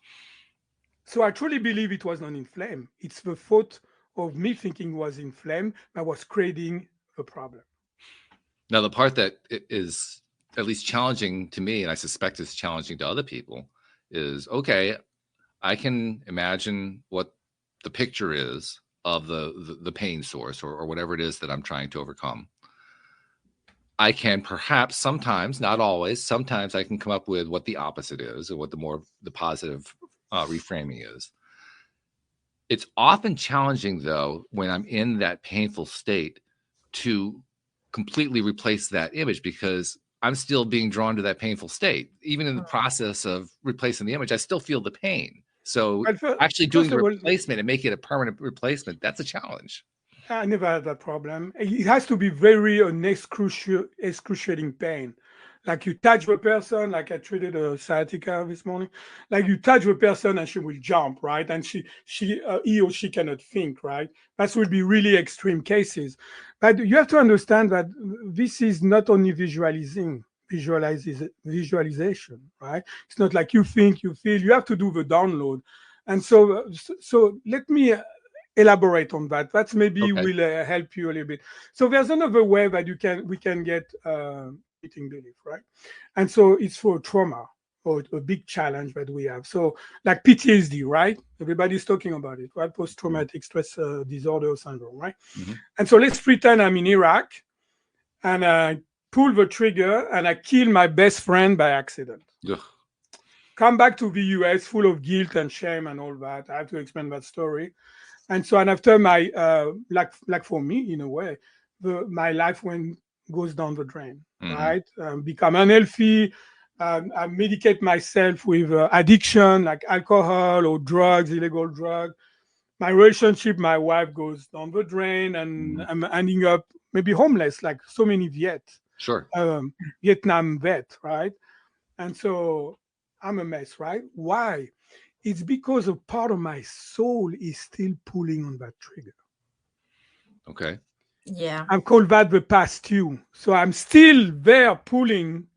So I truly believe it was not inflamed. It's the thought of me thinking was inflamed that was creating the problem. Now, the part that is at least challenging to me, and I suspect is challenging to other people, is, okay, I can imagine what the picture is of the pain source or whatever it is that I'm trying to overcome. I can perhaps sometimes, not always, sometimes I can come up with what the opposite is or what the positive reframing is. It's often challenging, though, when I'm in that painful state to completely replace that image, because I'm still being drawn to that painful state. Even in the process of replacing the image, I still feel the pain. So actually doing the replacement and making it a permanent replacement, that's a challenge. I never had that problem. It has to be very excruciating pain. Like you touch the person, like I treated a sciatica this morning. Like you touch the person and she will jump, right? And he or she cannot think, right? That will be really extreme cases. But you have to understand that this is not only visualization, right? It's not like you think, you feel. You have to do the download. And so let me elaborate on that. That's maybe will help you a little bit. So there's another way that we can get limiting belief, right? And so it's for trauma, or a big challenge that we have. So like PTSD, right? Everybody's talking about it, right? Post-traumatic stress disorder syndrome, right? And so let's pretend I'm in Iraq and I pull the trigger and I kill my best friend by accident. Ugh. Come back to the US full of guilt and shame and all that. I have to explain that story. And so, and after my, like for me, in a way, my life goes down the drain, right? Become unhealthy. I medicate myself with addiction, like alcohol or drugs, illegal drugs. My relationship, my wife goes down the drain, and I'm ending up maybe homeless, like so many Vietnam vet, right? And so I'm a mess, right? Why? It's because a part of my soul is still pulling on that trigger. Okay. Yeah. I've called that the past you. So I'm still there pulling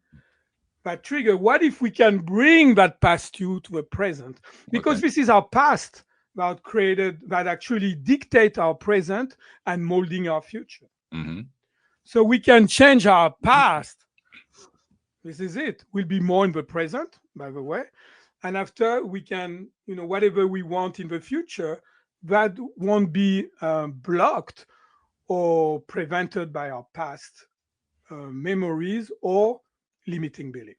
that trigger. What if we can bring that past you to the present? Because this is our past that actually dictate our present and molding our future. So we can change our past. This is it. We'll be more in the present, by the way. And after we can, whatever we want in the future, that won't be blocked or prevented by our past memories or limiting belief.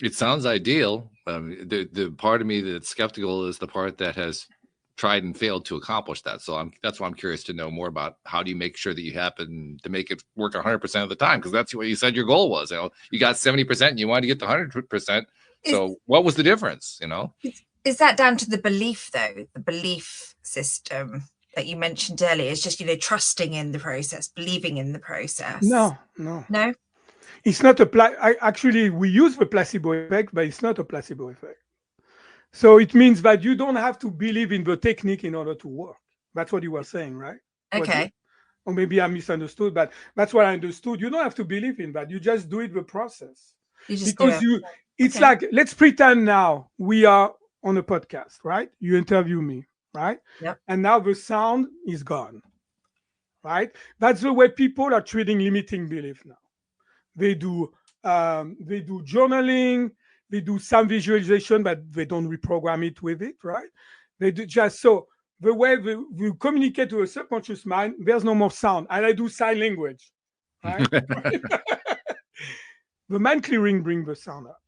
It sounds ideal. The part of me that's skeptical is the part that has tried and failed to accomplish that. So that's why I'm curious to know more about how do you make sure that you happen to make it work 100% of the time? Because that's what you said your goal was. You got 70% and you wanted to get to 100%. So what was the difference? Is that down to the belief, though? The belief system that you mentioned earlier is just, trusting in the process, believing in the process. No. It's not actually, we use the placebo effect, but it's not a placebo effect. So it means that you don't have to believe in the technique in order to work. That's what you were saying, right? Okay. Or maybe I misunderstood, but that's what I understood. You don't have to believe in that. You just do it the process. It's like, let's pretend now we are on a podcast, right? You interview me, right? Yep. And now the sound is gone, right? That's the way people are treating limiting belief now. They do journaling, they do some visualization, but they don't reprogram it with it, right? They do just so the way we communicate to a subconscious mind, there's no more sound. And I do sign language, right? The mind clearing brings the sound up,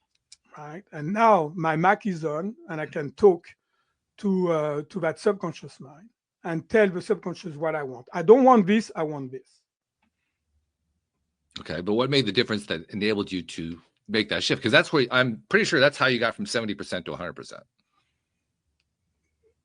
right? And now my mic is on and I can talk to that subconscious mind and tell the subconscious what I want. I don't want this, I want this. Okay, but what made the difference that enabled you to make that shift? Because that's where I'm pretty sure that's how you got from 70% to 100%.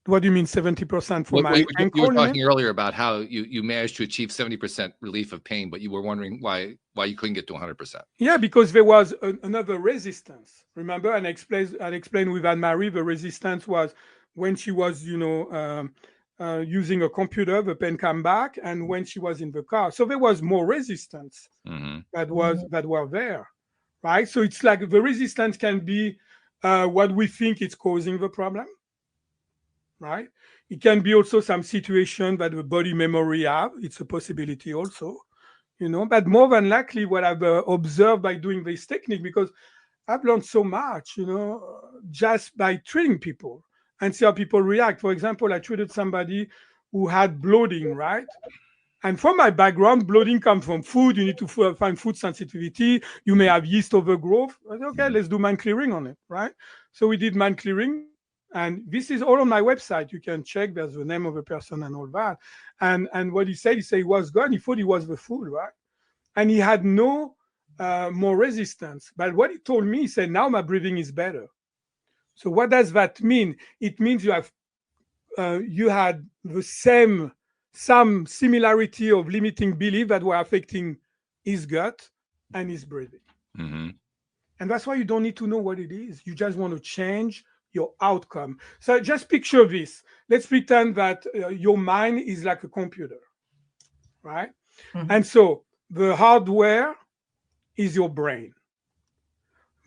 What do you mean 70% for my ankle? You were talking earlier about how you managed to achieve 70% relief of pain, but you were wondering why you couldn't get to 100%. Yeah, because there was another resistance. Remember, and I explained with Anne-Marie, the resistance was when she was, using a computer, the pain came back, and when she was in the car. So there was more resistance that were there, right? So it's like the resistance can be what we think is causing the problem, right? It can be also some situation that the body memory have. It's a possibility also, but more than likely what I've observed by doing this technique, because I've learned so much, just by treating people and see how people react. For example, I treated somebody who had bloating, right? And from my background, bloating comes from food. You need to find food sensitivity. You may have yeast overgrowth. I said, okay, let's do mind clearing on it, right? So we did mind clearing. And this is all on my website. You can check. There's the name of the person and all that. And what he said he was gone. He thought he was the fool, right? And he had no more resistance. But what he told me, he said, now my breathing is better. So what does that mean? It means you had some similarity of limiting belief that were affecting his gut and his breathing. And that's why you don't need to know what it is. You just want to change your outcome. So just picture this. Let's pretend that your mind is like a computer, right? And so the hardware is your brain.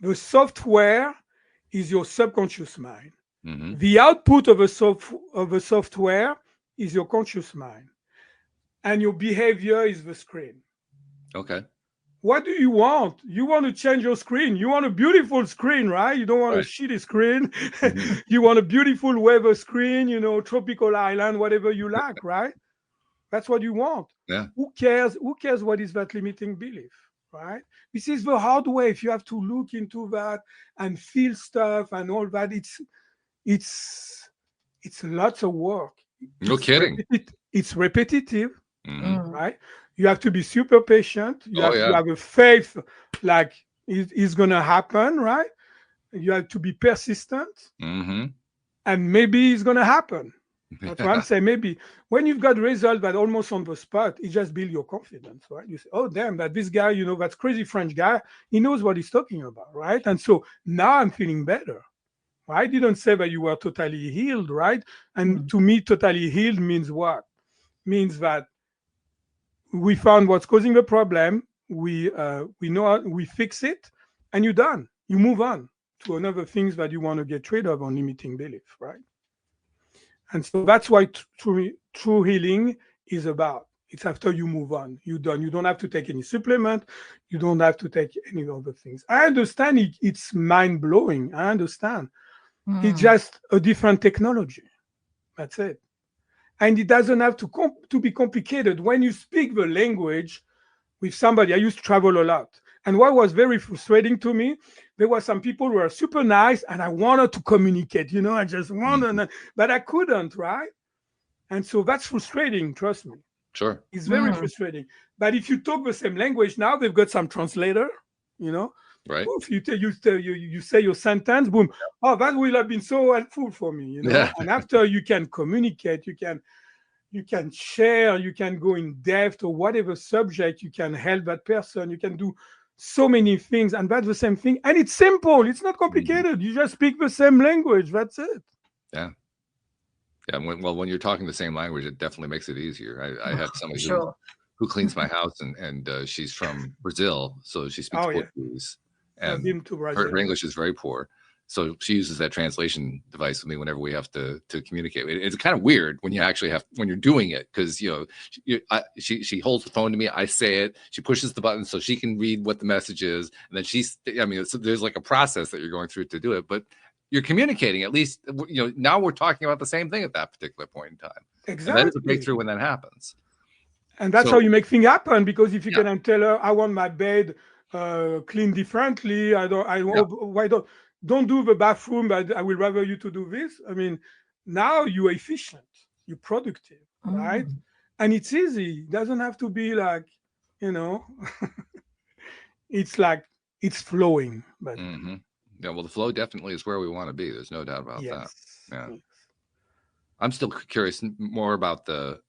The software is your subconscious mind. The output of a software is your conscious mind. And your behavior is the screen. Okay. What do you want? You want to change your screen. You want a beautiful screen, right? You don't want a shitty screen. You want a beautiful weather screen, tropical island, whatever you like, right? That's what you want. Yeah. Who cares? Who cares what is that limiting belief, right? This is the hard way. If you have to look into that and feel stuff and all that, it's lots of work. No kidding. It's repetitive, right? You have to be super patient. You have to have a faith, like it's gonna happen, right? You have to be persistent, and maybe it's gonna happen. That's what I'm saying. Maybe when you've got results that almost on the spot, it just builds your confidence, right? You say, "Oh, damn, that this guy, that crazy French guy, he knows what he's talking about, right?" And so now I'm feeling better. I didn't say that you were totally healed, right? And to me, totally healed means what? Means that we found what's causing the problem. We know how, we fix it, and you're done. You move on to another things that you want to get rid of on limiting belief, right? And so that's why true healing is about. It's after you move on. You're done. You don't have to take any supplement. You don't have to take any other things. I understand it's mind-blowing. I understand. It's just a different technology. That's it. And it doesn't have to be complicated. When you speak the language with somebody, I used to travel a lot. And what was very frustrating to me, there were some people who were super nice and I wanted to communicate, I just wanted, but I couldn't, right? And so that's frustrating, trust me. Sure. It's very frustrating. But if you talk the same language now, they've got some translator, Right. Oof, you say your sentence, boom. Oh, that will have been so helpful for me, Yeah. And after you can communicate, you can share, you can go in depth or whatever subject, you can help that person, you can do so many things, and that's the same thing. And it's simple, it's not complicated. You just speak the same language, that's it. Yeah. Yeah. When you're talking the same language, it definitely makes it easier. I have somebody who cleans my house, and she's from Brazil, so she speaks Portuguese. And her English is very poor. So she uses that translation device with me whenever we have to communicate. It's kind of weird when you actually when you're doing it, because she holds the phone to me, I say it, she pushes the button so she can read what the message is, and then there's like a process that you're going through to do it, but you're communicating. At least now we're talking about the same thing at that particular point in time. Exactly. And that is a breakthrough when that happens. And that's how you make things happen, because if you can tell her, I want my bed clean differently, don't do the bathroom, but I will rather you to do this. I mean, now you're efficient, you're productive, right? And it's easy. It doesn't have to be like, it's like it's flowing. But yeah, well, the flow definitely is where we want to be. There's no doubt about that. Yeah. I'm still curious more about the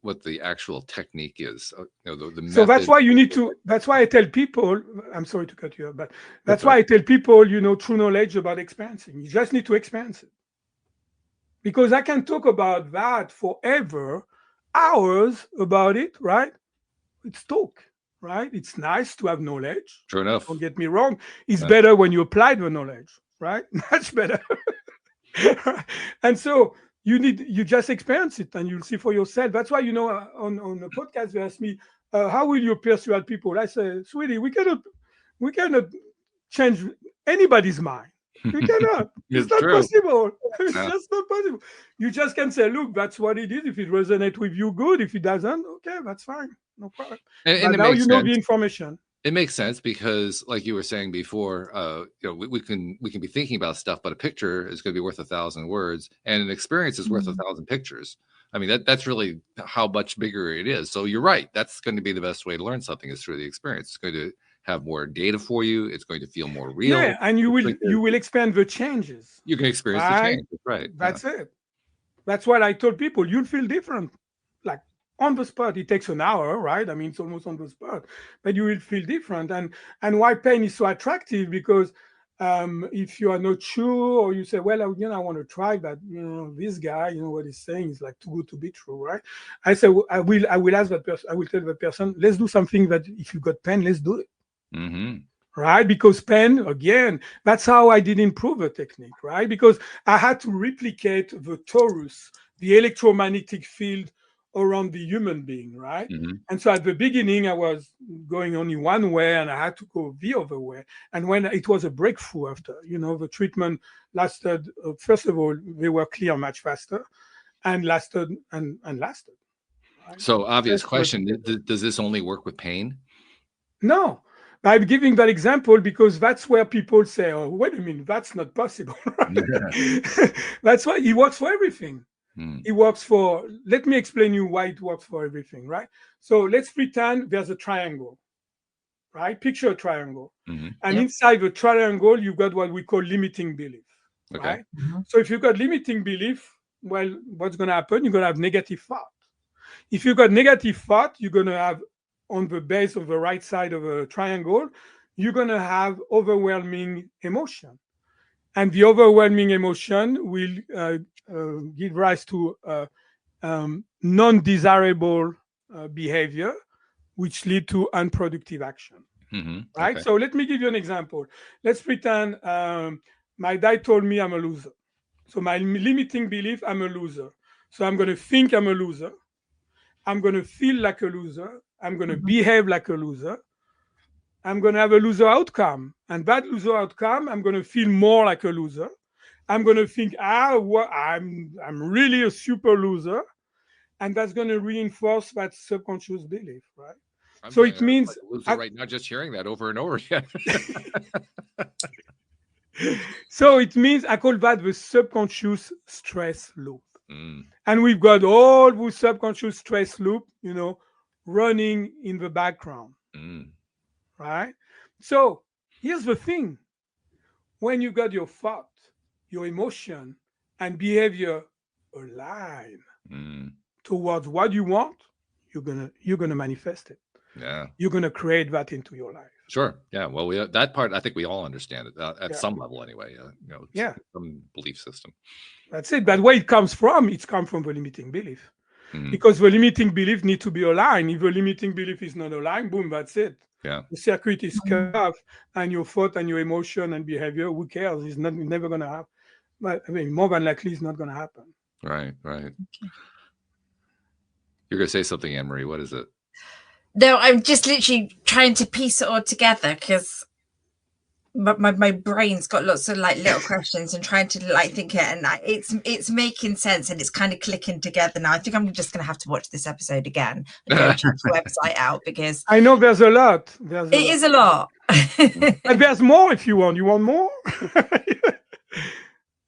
what the actual technique is. The method. So that's why you need to. That's why I tell people. I'm sorry to cut you off, but that's why I tell people, true knowledge about experiencing. You just need to experience it. Because I can talk about that forever, hours about it, right? It's talk, right? It's nice to have knowledge. True enough. Don't get me wrong. It's better when you apply the knowledge, right? Much better. And so you just experience it and you'll see for yourself. That's why, on the podcast, they ask me, how will you persuade people? I say, sweetie, we cannot change anybody's mind. We cannot. It's not possible. It's just not possible. You just can say, look, that's what it is. If it resonates with you, good. If it doesn't, okay, that's fine. No problem. And now you know the information. It makes sense because, like you were saying before, we can be thinking about stuff, but a picture is going to be worth 1,000 words, and an experience is worth 1,000 pictures. I mean, that's really how much bigger it is. So you're right. That's going to be the best way to learn something is through the experience. It's going to have more data for you. It's going to feel more real. Yeah, and you will expand the changes. You can experience the change. Right. That's it. That's what I told people. You'll feel different, like on the spot. It takes an hour, right? I mean, it's almost on the spot, but you will feel different. And why pain is so attractive, because if you are not sure, or you say, well, I want to try, but this guy, what he's saying is like too good to be true, right? I say, I will ask that person. I will tell the person, let's do something that if you got pain, let's do it. Right? Because pain, again, that's how I did improve the technique, right? Because I had to replicate the torus, the electromagnetic field around the human being, right? And so at the beginning, I was going only one way and I had to go the other way. And when it was a breakthrough after, the treatment lasted, first of all, they were clear much faster and lasted and lasted. Right? So obvious question, does this only work with pain? No. I'm giving that example because that's where people say, oh, wait a minute, that's not possible. Right? That's why it works for everything. It works for, let me explain you why it works for everything, right? So let's pretend there's a triangle, right? Picture a triangle. And inside the triangle, you've got what we call limiting belief, right? So if you've got limiting belief, well, what's going to happen? You're going to have negative thought. If you've got negative thought, you're going to have on the base of the right side of a triangle, you're going to have overwhelming emotion. And the overwhelming emotion will give rise to non-desirable behavior, which lead to unproductive action. Right? Okay. So let me give you an example. Let's pretend my dad told me I'm a loser. So my limiting belief, I'm a loser. So I'm going to think I'm a loser. I'm going to feel like a loser. I'm going to behave like a loser. I'm going to have a loser outcome. And that loser outcome, I'm going to feel more like a loser. I'm going to think, I'm really a super loser. And that's going to reinforce that subconscious belief, right? So it means... right now, just hearing that over and over again. So it means, I call that the subconscious stress loop. And we've got all the subconscious stress loop, running in the background. Right? So here's the thing. When you got your thought, your emotion, and behavior align towards what you want, you're gonna manifest it. Yeah. You're gonna create that into your life. Sure. Yeah. Well, that part, I think we all understand it at some level anyway. Some belief system. That's it. But where it comes from, it's come from the limiting belief. Because the limiting belief needs to be aligned. If the limiting belief is not aligned, boom, that's it. Yeah. The circuit is cut off, and your thought and your emotion and behavior, who cares? It's never going to happen. But I mean, more than likely, it's not going to happen. Right, right. Okay. You're going to say something, Anne-Marie. What is it? No, I'm just literally trying to piece it all together because my brain's got lots of little questions and trying to think it, and it's making sense and it's kind of clicking together now. I think I'm just going to have to watch this episode again and go check the website out because I know there's a lot. It is a lot. And there's more if you want. You want more?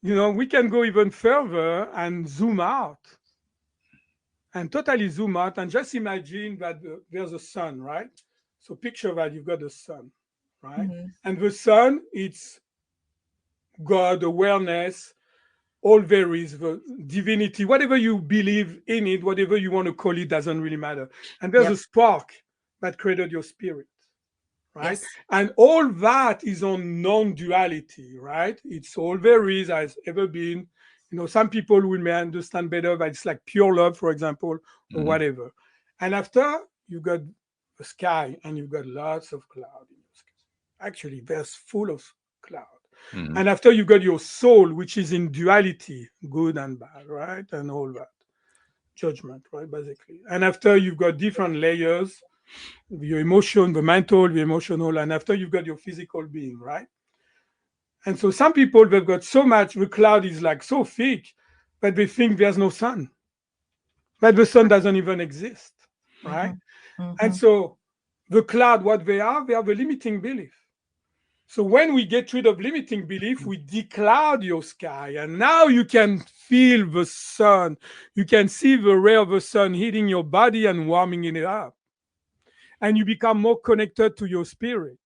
We can go even further and zoom out. And totally zoom out and just imagine that there's a sun, right? So picture that you've got the sun, right? And the sun, it's God, awareness, all there is, the divinity, whatever you believe in it, whatever you want to call it, doesn't really matter. And there's a spark that created your spirit, right? Yes. And all that is on non-duality, right? It's all there is, has ever been. Some people may understand better that it's like pure love, for example, or whatever. And after, you've got the sky and you've got lots of cloud in your sky. Actually, there's full of cloud. And after, you've got your soul, which is in duality, good and bad, right? And all that. Judgment, right, basically. And after, you've got different layers, your emotion, the mental, the emotional, and after, you've got your physical being, right? And so some people, they've got so much, the cloud is so thick that they think there's no sun. But the sun doesn't even exist, right? And so the cloud, what they are the limiting belief. So when we get rid of limiting belief, we decloud your sky. And now you can feel the sun. You can see the ray of the sun hitting your body and warming it up. And you become more connected to your spirit.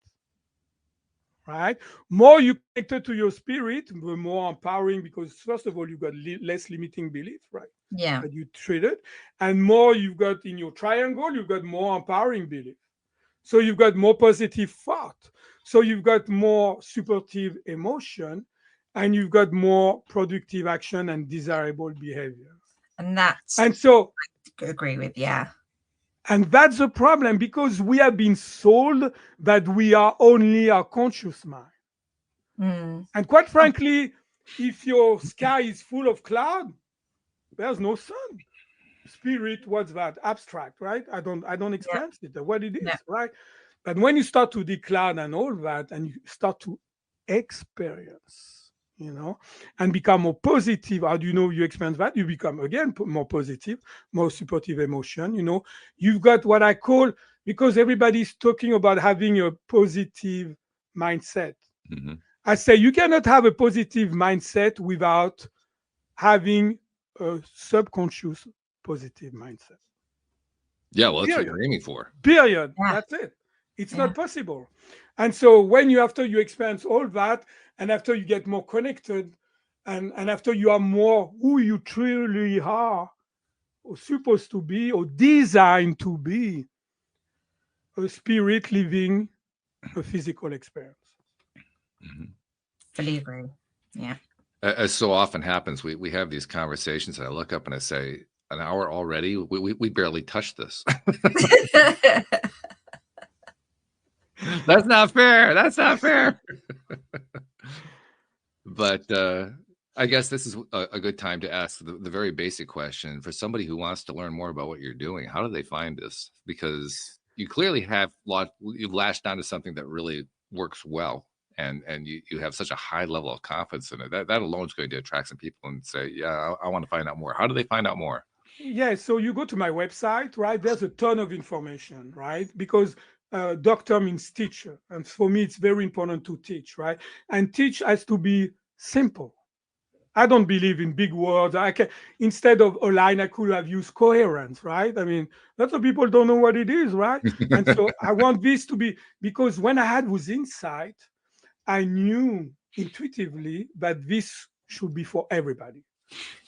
Right? More you connected to your spirit, the more empowering, because first of all, you've got less limiting belief, right? Yeah. That you treated. And more you've got in your triangle, you've got more empowering belief. So you've got more positive thought. So you've got more supportive emotion, and you've got more productive action and desirable behavior. And so I agree with, yeah. And that's the problem, because we have been sold that we are only our conscious mind. And quite frankly, if your sky is full of cloud, there's no sun. Spirit, what's that? Abstract, right? I don't experience it, what it is, Yeah. right? But when you start to decline and all that, and you start to experience, and become more positive, how do you know you experience that? You become again more positive, more supportive emotion. You've got what I call, because everybody's talking about having a positive mindset. Mm-hmm. I say you cannot have a positive mindset without having a subconscious positive mindset. Yeah, well, that's what you're aiming for. Period. Yeah. That's it. It's not possible. And so when after you experience all that, and after you get more connected, and after you are more who you truly are, or supposed to be, or designed to be, a spirit living a physical experience. Mm-hmm. Fully agree. Yeah. As so often happens, we have these conversations, and I look up and I say, an hour already? We barely touched this. That's not fair. That's not fair. But I guess this is a good time to ask the very basic question for somebody who wants to learn more about what you're doing. How do they find this? Because you clearly have you've latched onto something that really works well, and you have such a high level of confidence in it. That alone is going to attract some people and say, yeah, I want to find out more. How do they find out more? Yeah, so you go to my website, right? There's a ton of information, right? Because doctor means teacher. And for me, it's very important to teach, right? And teach has to be simple. I don't believe in big words. Instead of Alain, I could have used coherence, right? I mean, lots of people don't know what it is, right? And so I want this to be, because when I had this insight, I knew intuitively that this should be for everybody.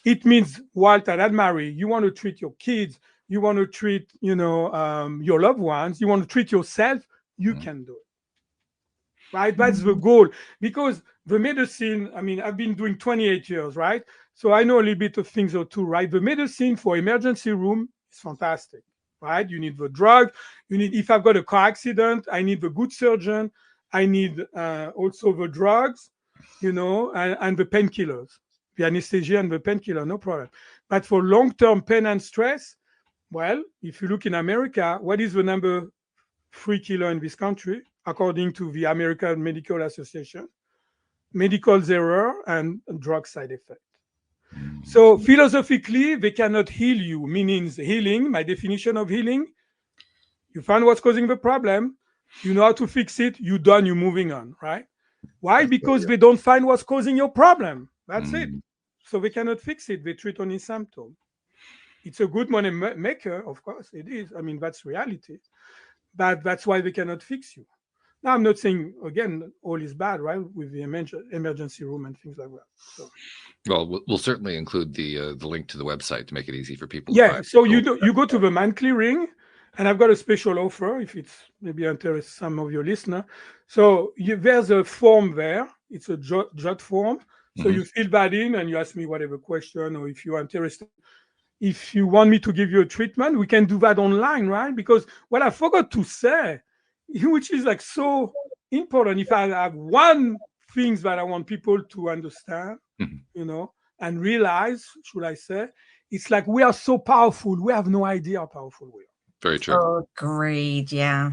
It means, Walt and Anne-Marie, you want to treat your kids, you want to treat, your loved ones, you want to treat yourself, you can do it. Right? That's the goal. Because the medicine, I mean, I've been doing 28 years, right? So I know a little bit of things or two, right? The medicine for emergency room is fantastic, right? You need the drug. If I've got a car accident, I need the good surgeon. I need also the drugs, and the painkillers, the anesthesia and the painkiller, no problem. But for long-term pain and stress, well, if you look in America, what is the number 3 killer in this country, according to the American Medical Association? Medical error and drug side effect. So philosophically, they cannot heal you, meaning healing, my definition of healing, you find what's causing the problem, you know how to fix it, you're done, you're moving on, right? Why? Because they don't find what's causing your problem. That's it. So they cannot fix it. They treat only symptom. It's a good money maker, of course, it is. I mean, that's reality. But that's why they cannot fix you. Now, I'm not saying, again, all is bad, right, with the emergency room and things like that. So. Well, we'll certainly include the link to the website to make it easy for people. Yeah, so you go to the Man Clearing, and I've got a special offer if it's maybe interests some of your listeners. So there's a form there. It's a jot form. So you fill that in and you ask me whatever question, or if you're interested. If you want me to give you a treatment, we can do that online, right? Because what I forgot to say, which is like so important, if I have one thing that I want people to understand, and realize, should I say, it's like we are so powerful. We have no idea how powerful we are. Very true. Oh, agreed. Yeah.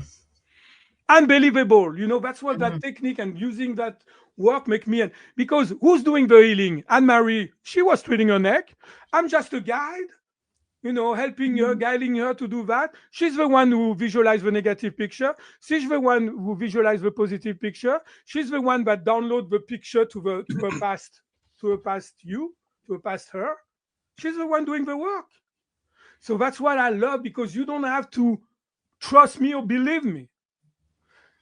Unbelievable. That's what that technique and using that work make me. Because who's doing the healing? Anne-Marie, she was treating her neck. I'm just a guide, helping her, guiding her to do that. She's the one who visualized the negative picture. She's the one who visualized the positive picture. She's the one that download the picture to a past, to a past you, to a past her. She's the one doing the work. So that's what I love, because you don't have to trust me or believe me.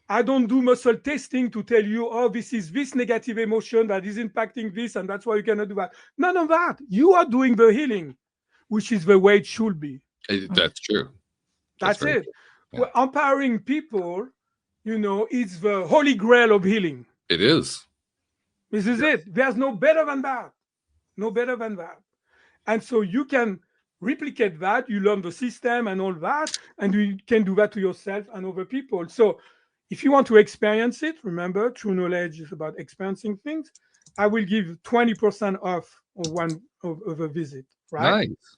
I don't do muscle testing to tell you, oh, this is this negative emotion that is impacting this, and that's why you cannot do that. None of that. You are doing the healing, which is the way it should be. That's true. That's it. Yeah. We're empowering people, it's the holy grail of healing. It is. This is it. There's no better than that. No better than that. And so you can replicate that. You learn the system and all that, and you can do that to yourself and other people. So if you want to experience it, remember, true knowledge is about experiencing things. I will give 20% off on one of a visit, right? Nice.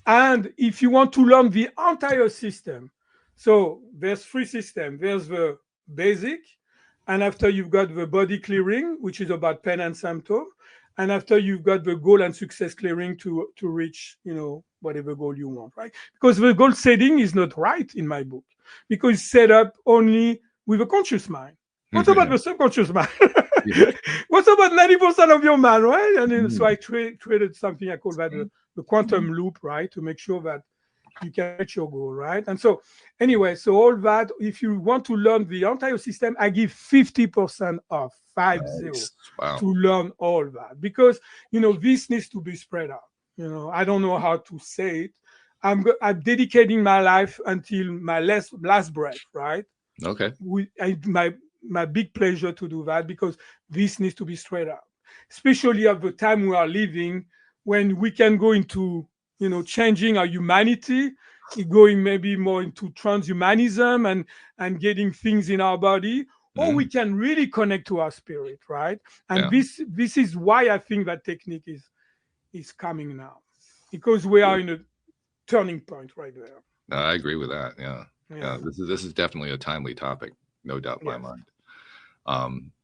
And if you want to learn the entire system, so there's 3 systems. There's the basic, and after you've got the body clearing, which is about pain and symptom, and after you've got the goal and success clearing to reach, whatever goal you want, right? Because the goal setting is not right in my book, because it's set up only with a conscious mind. What about the subconscious mind? What about 90% of your mind, right? And then, so I created something I call that the quantum loop, right? To make sure that you can reach your goal, right? And so anyway, so all that, if you want to learn the entire system, I give 50% off, 50, wow, to learn all that, because this needs to be spread out. I don't know how to say it. I'm dedicating my life until my last breath, right? Okay. My big pleasure to do that, because this needs to be spread out, especially at the time we are living, when we can go into changing our humanity, going maybe more into transhumanism and getting things in our body, or we can really connect to our spirit, right? And this is why I think that technique is coming now, because we are in a turning point right there. No, I agree with that. Yeah. This is definitely a timely topic, no doubt in my mind.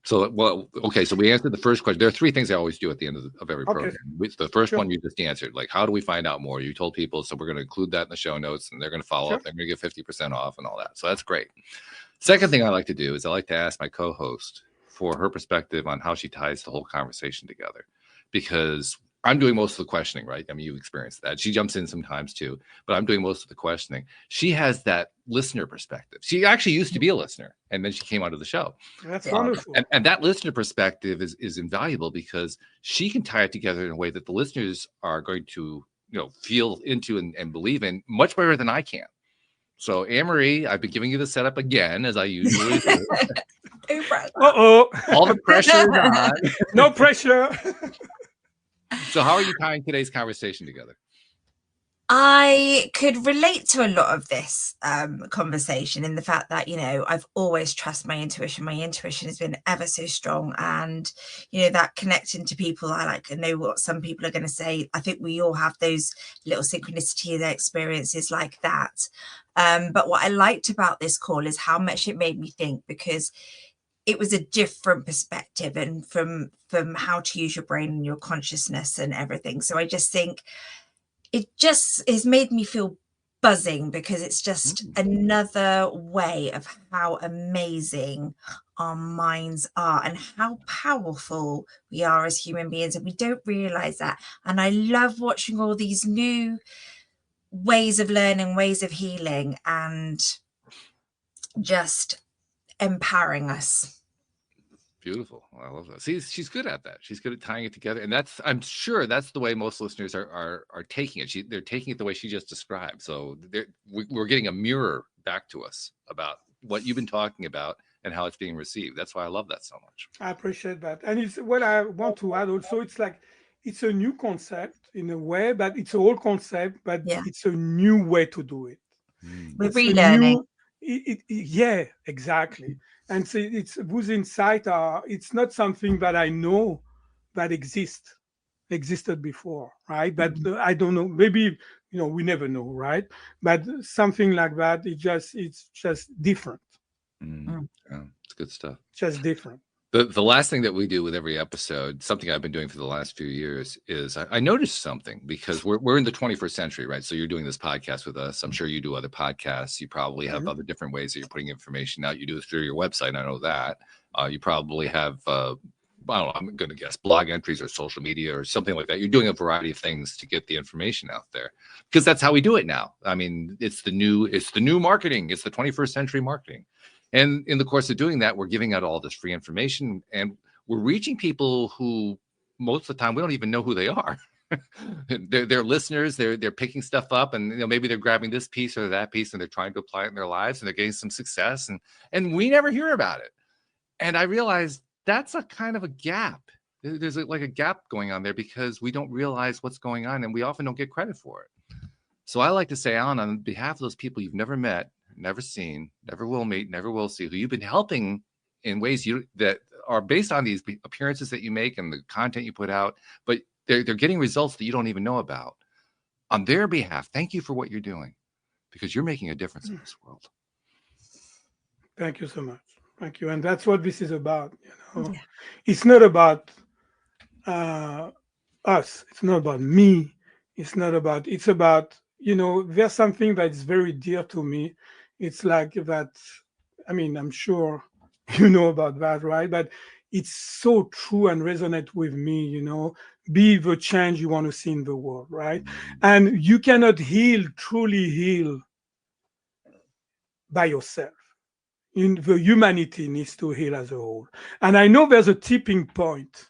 So we answered the first question. There are 3 things I always do at the end of every program. The first one you just answered, like, how do we find out more? You told people, so we're going to include that in the show notes, and they're going to follow up. They're going to get 50% off and all that. So that's great. Second thing I like to do is I like to ask my co-host for her perspective on how she ties the whole conversation together, because I'm doing most of the questioning, right? I mean, you've experienced that. She jumps in sometimes too, but I'm doing most of the questioning. She has that listener perspective. She actually used to be a listener, and then she came onto the show. That's wonderful. And that listener perspective is invaluable, because she can tie it together in a way that the listeners are going to, feel into and believe in much better than I can. So, Anne-Marie, I've been giving you the setup again, as I usually do. All the pressure is on. No pressure. So how are you tying today's conversation together? I could relate to a lot of this conversation in the fact that, I've always trusted my intuition. My intuition has been ever so strong. And, that connecting to people, I know what some people are going to say. I think we all have those little synchronicity, their experiences like that. But what I liked about this call is how much it made me think, because it was a different perspective, and from how to use your brain and your consciousness and everything. So I just think it just has made me feel buzzing, because it's just another way of how amazing our minds are and how powerful we are as human beings. And we don't realize that. And I love watching all these new ways of learning, ways of healing, and just empowering us. Beautiful. I love that. See, she's good at that. She's good at tying it together, and I'm sure that's the way most listeners are taking it. They're taking it the way she just described. So we're getting a mirror back to us about what you've been talking about and how it's being received. That's why I love that so much. I appreciate that. And it's what I want to add also. It's like, it's a new concept in a way, but it's an old concept, but it's a new way to do it. We're relearning. Yeah, exactly. And so it's those insights it's not something that I know that existed before, right? But I don't know, maybe, we never know, right? But something like that, it's just different. Yeah, it's good stuff. Just different. The last thing that we do with every episode, something I've been doing for the last few years, is I noticed something, because we're in the 21st century, right? So you're doing this podcast with us. I'm sure you do other podcasts. You probably have other different ways that you're putting information out. You do it through your website. I know that. You probably have, I don't know, I'm going to guess blog entries or social media or something like that. You're doing a variety of things to get the information out there, because that's how we do it now. I mean, it's the new marketing. It's the 21st century marketing. And in the course of doing that, we're giving out all this free information, and we're reaching people who most of the time we don't even know who they are. They're listeners. They're picking stuff up, and maybe they're grabbing this piece or that piece, and they're trying to apply it in their lives, and they're getting some success, and we never hear about it. And I realized that's a kind of a gap. There's like a gap going on there, because we don't realize what's going on, and we often don't get credit for it. So I like to say, Alain, on behalf of those people you've never met, never seen, never will meet, never will see, who you've been helping in ways that are based on these appearances that you make and the content you put out, but they're getting results that you don't even know about. on their behalf, thank you for what you're doing, because you're making a difference in this world. Thank you so much. Thank you. And that's what this is about. Yeah. It's not about us. It's not about me. It's about, there's something that's very dear to me. It's like that. I mean, I'm sure you know about that, right? But it's so true and resonate with me, be the change you want to see in the world, right? And you cannot truly heal by yourself. The humanity needs to heal as a whole. And I know there's a tipping point,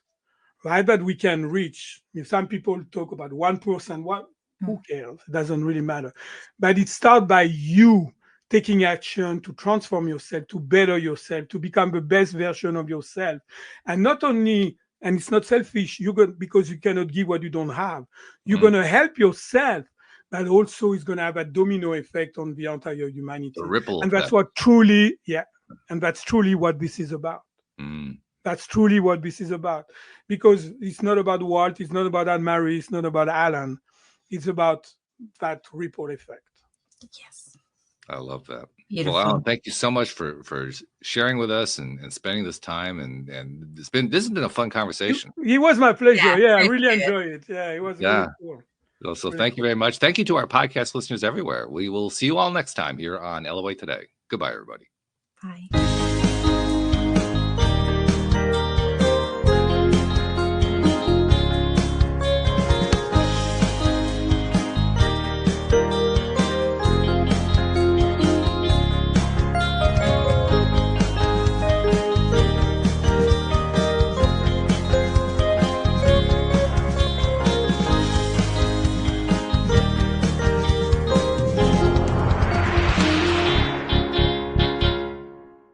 right, that we can reach. Some people talk about 1%. Who cares? It doesn't really matter. But it starts by you taking action to transform yourself, to better yourself, to become the best version of yourself. And not only, and it's not selfish, because you cannot give what you don't have. You're going to help yourself, but also it's going to have a domino effect on the entire humanity. The ripple and effect. that's what truly, and that's truly what this is about. That's truly what this is about. Because it's not about Walt, it's not about Anne-Marie, it's not about Alain. It's about that ripple effect. Yes. I love that. Beautiful. Well, Alain, thank you so much for sharing with us and spending this time. And this has been a fun conversation. It was my pleasure. Yeah, I really enjoyed it. Yeah, it was really cool. So thank you very much. Thank you to our podcast listeners everywhere. We will see you all next time here on LOA Today. Goodbye, everybody. Bye.